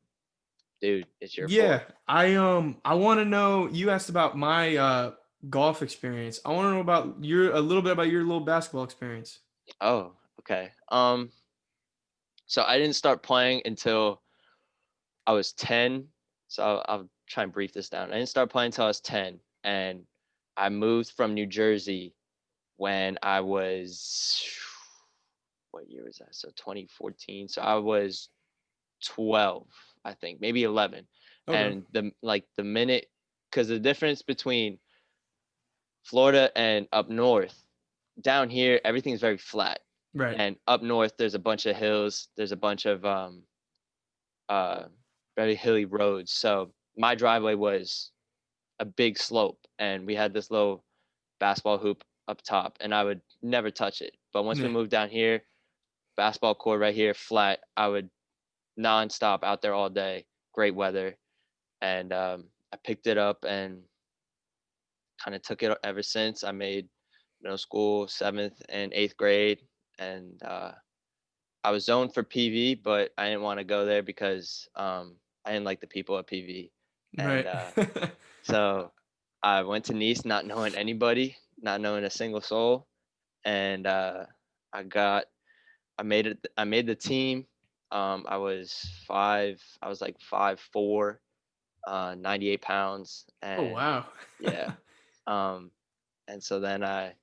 Speaker 1: dude, it's your
Speaker 3: Yeah,
Speaker 1: floor.
Speaker 3: I want to know, you asked about my golf experience. I want to know about a little bit about your little basketball experience.
Speaker 1: Oh, okay. So I didn't start playing until I was 10. So I'll try and brief this down. I didn't start playing until I was 10, and I moved from New Jersey when I was, what year was that? So 2014. So I was 12, I think, maybe 11.
Speaker 3: Okay.
Speaker 1: And the minute, because the difference between Florida and up north, down here everything's very flat,
Speaker 3: Right.
Speaker 1: and up north there's a bunch of hills. There's a bunch of uh very hilly roads. So my driveway was a big slope, and we had this little basketball hoop up top, and I would never touch it. But once we
Speaker 3: Yeah.
Speaker 1: moved down here, basketball court right here, flat, I would nonstop out there all day. Great weather, and I picked it up and kind of took it ever since. I made middle school, 7th and 8th grade, and I was zoned for PV, but I didn't want to go there because I didn't like the people at PV, and
Speaker 3: Right.
Speaker 1: so I went to Nice, not knowing anybody, not knowing a single soul, and I got I made it. I made the team. I was five. I was like 5'4", 98 pounds,
Speaker 3: Oh
Speaker 1: and
Speaker 3: wow.
Speaker 1: yeah. Um, and so then I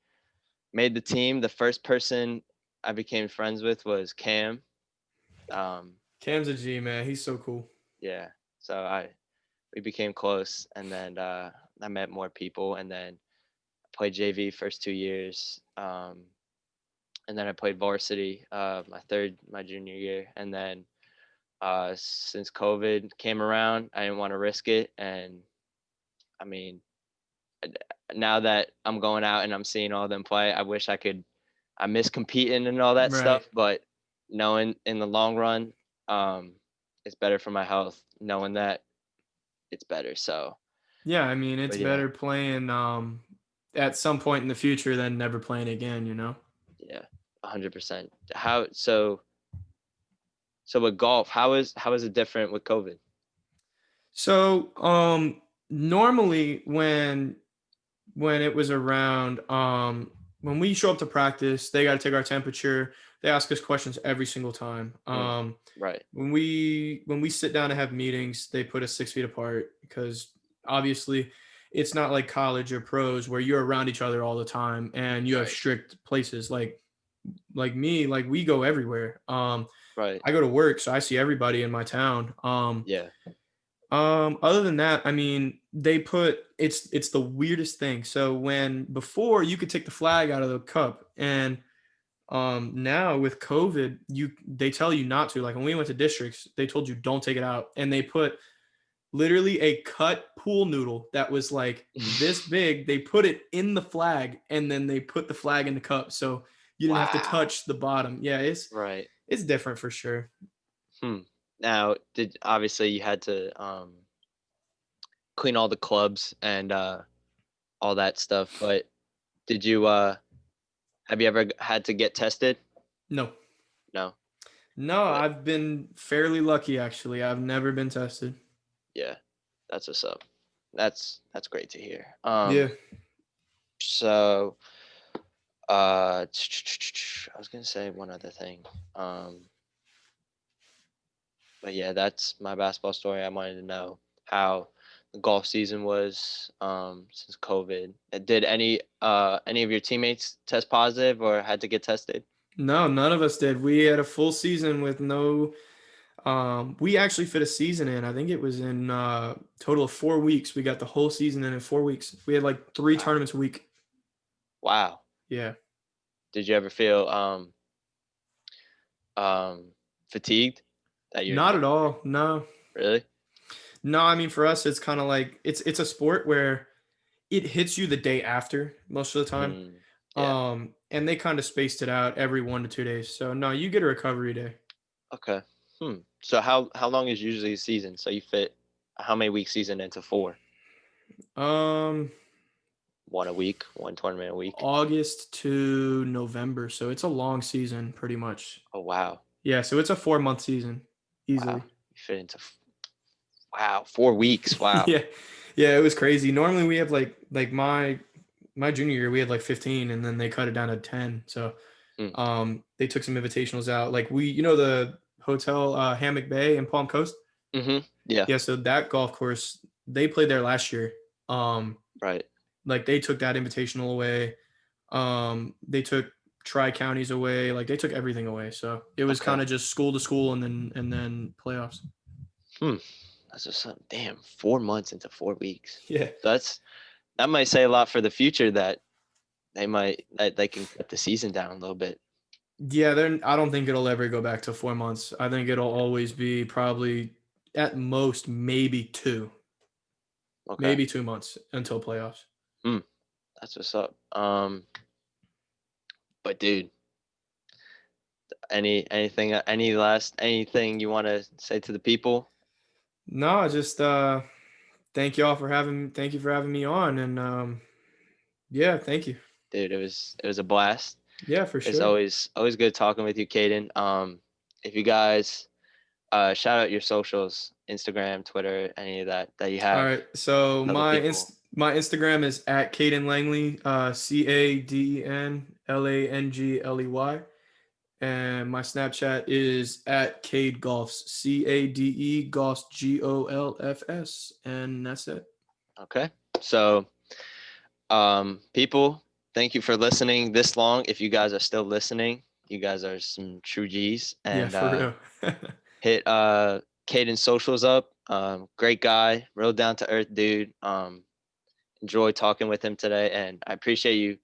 Speaker 1: made the team. The first person I became friends with was Cam. Um,
Speaker 3: Cam's a G, man. He's so cool.
Speaker 1: yeah. So we became close, and then I met more people, and then played JV first 2 years. And then I played varsity my junior year. And then since COVID came around, I didn't want to risk it. And I mean, now that I'm going out and I'm seeing all them play, I miss competing and all that
Speaker 3: Right.
Speaker 1: stuff, but knowing in the long run, it's better for my health, knowing that it's better. So,
Speaker 3: Yeah, I mean, it's
Speaker 1: but yeah,
Speaker 3: better playing at some point in the future than never playing again, you know?
Speaker 1: yeah, 100%. So with golf, how is it different with COVID?
Speaker 3: So, normally when it was around, when we show up to practice, they got to take our temperature. They ask us questions every single time.
Speaker 1: Right,
Speaker 3: When we sit down to have meetings, they put us 6 feet apart because obviously it's not like college or pros where you're around each other all the time and you have
Speaker 1: right,
Speaker 3: strict places like me, like we go everywhere.
Speaker 1: right.
Speaker 3: I go to work, so I see everybody in my town.
Speaker 1: Yeah.
Speaker 3: Other than that, I mean, they put it's the weirdest thing. So when before you could take the flag out of the cup, and now with COVID, they tell you not to. Like when we went to districts, they told you don't take it out, and they put literally a cut pool noodle that was like this big. They put it in the flag, and then they put the flag in the cup, so you didn't have to
Speaker 1: Wow.
Speaker 3: touch the bottom. Yeah,
Speaker 1: Right.
Speaker 3: it's different for sure.
Speaker 1: Hmm. Now, did obviously you had to clean all the clubs and all that stuff, but did you have you ever had to get tested?
Speaker 3: No,
Speaker 1: No.
Speaker 3: no,
Speaker 1: But
Speaker 3: I've been fairly lucky actually. I've never been tested.
Speaker 1: yeah, that's what's up. That's great to hear.
Speaker 3: Yeah.
Speaker 1: So I was gonna say one other thing. Um, but yeah, that's my basketball story. I wanted to know how the golf season was since COVID. Did any of your teammates test positive or had to get tested?
Speaker 3: No, none of us did. We had a full season with no we actually fit a season in. I think it was in total of 4 weeks. We got the whole season in 4 weeks. We had like three
Speaker 1: Wow.
Speaker 3: tournaments a week.
Speaker 1: Wow.
Speaker 3: Yeah.
Speaker 1: Did you ever feel fatigued that you're
Speaker 3: Not
Speaker 1: getting
Speaker 3: at all. No.
Speaker 1: really?
Speaker 3: No, I mean for us it's kind of like it's a sport where it hits you the day after most of the time.
Speaker 1: Mm, yeah.
Speaker 3: And they kind of spaced it out every 1 to 2 days. So no, you get a recovery day.
Speaker 1: Okay. So how long is usually a season? So you fit how many week season into four?
Speaker 3: Um
Speaker 1: One a week, one tournament a week.
Speaker 3: August to November. So it's a long season pretty much.
Speaker 1: Oh wow.
Speaker 3: Yeah, so it's a 4 month season
Speaker 1: Wow.
Speaker 3: easily.
Speaker 1: You fit into wow, 4 weeks. Wow.
Speaker 3: Yeah. Yeah, it was crazy. Normally we have like my junior year we had like 15 and then they cut it down to 10. So
Speaker 1: Mm.
Speaker 3: they took some invitationals out. Like the hotel Hammock Bay in Palm Coast.
Speaker 1: Yeah.
Speaker 3: Yeah, so that golf course, they played there last year. Um
Speaker 1: Right.
Speaker 3: like they took that invitational away. They took tri-counties away, like they took everything away. So it was
Speaker 1: Okay.
Speaker 3: kind of just school to school and then playoffs.
Speaker 1: Hmm. That's just something. Damn, 4 months into 4 weeks.
Speaker 3: Yeah.
Speaker 1: That might say a lot for the future that they can cut the season down a little bit.
Speaker 3: Yeah, then I don't think it'll ever go back to 4 months. I think it'll always be probably at most
Speaker 1: Okay.
Speaker 3: maybe 2 months until playoffs.
Speaker 1: Hmm. That's what's up. But dude, anything you want to say to the people?
Speaker 3: No, just thank you for having me on, and yeah, thank you.
Speaker 1: Dude, it was a blast.
Speaker 3: Yeah, for
Speaker 1: It's
Speaker 3: sure.
Speaker 1: always good talking with you, Kaden. If you guys shout out your socials, Instagram, Twitter, any of that you
Speaker 3: All
Speaker 1: have,
Speaker 3: right. So
Speaker 1: tell the people.
Speaker 3: my Instagram is at Kaden Langley, CadenLangley. And my Snapchat is at Cade Golfs, CADE Golfs, GOLFS. And that's it.
Speaker 1: Okay. So people, thank you for listening this long. If you guys are still listening, you guys are some true G's.
Speaker 3: Yeah,
Speaker 1: And
Speaker 3: for real.
Speaker 1: hit Caden's socials up. Great guy, real down to earth dude. enjoy talking with him today, and I appreciate you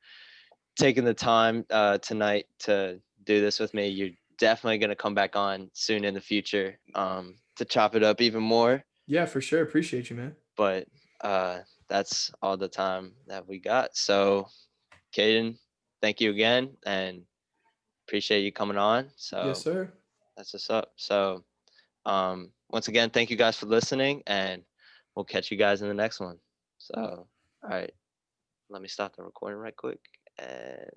Speaker 1: taking the time tonight to do this with me. You're definitely going to come back on soon in the future to chop it up even more.
Speaker 3: Yeah, for sure. Appreciate you, man.
Speaker 1: But that's all the time that we got. So, Kaden, thank you again, and appreciate you coming on. So
Speaker 3: Yes, sir.
Speaker 1: that's what's up. So once again, thank you guys for listening, and we'll catch you guys in the next one. So, all right, let me stop the recording right quick. And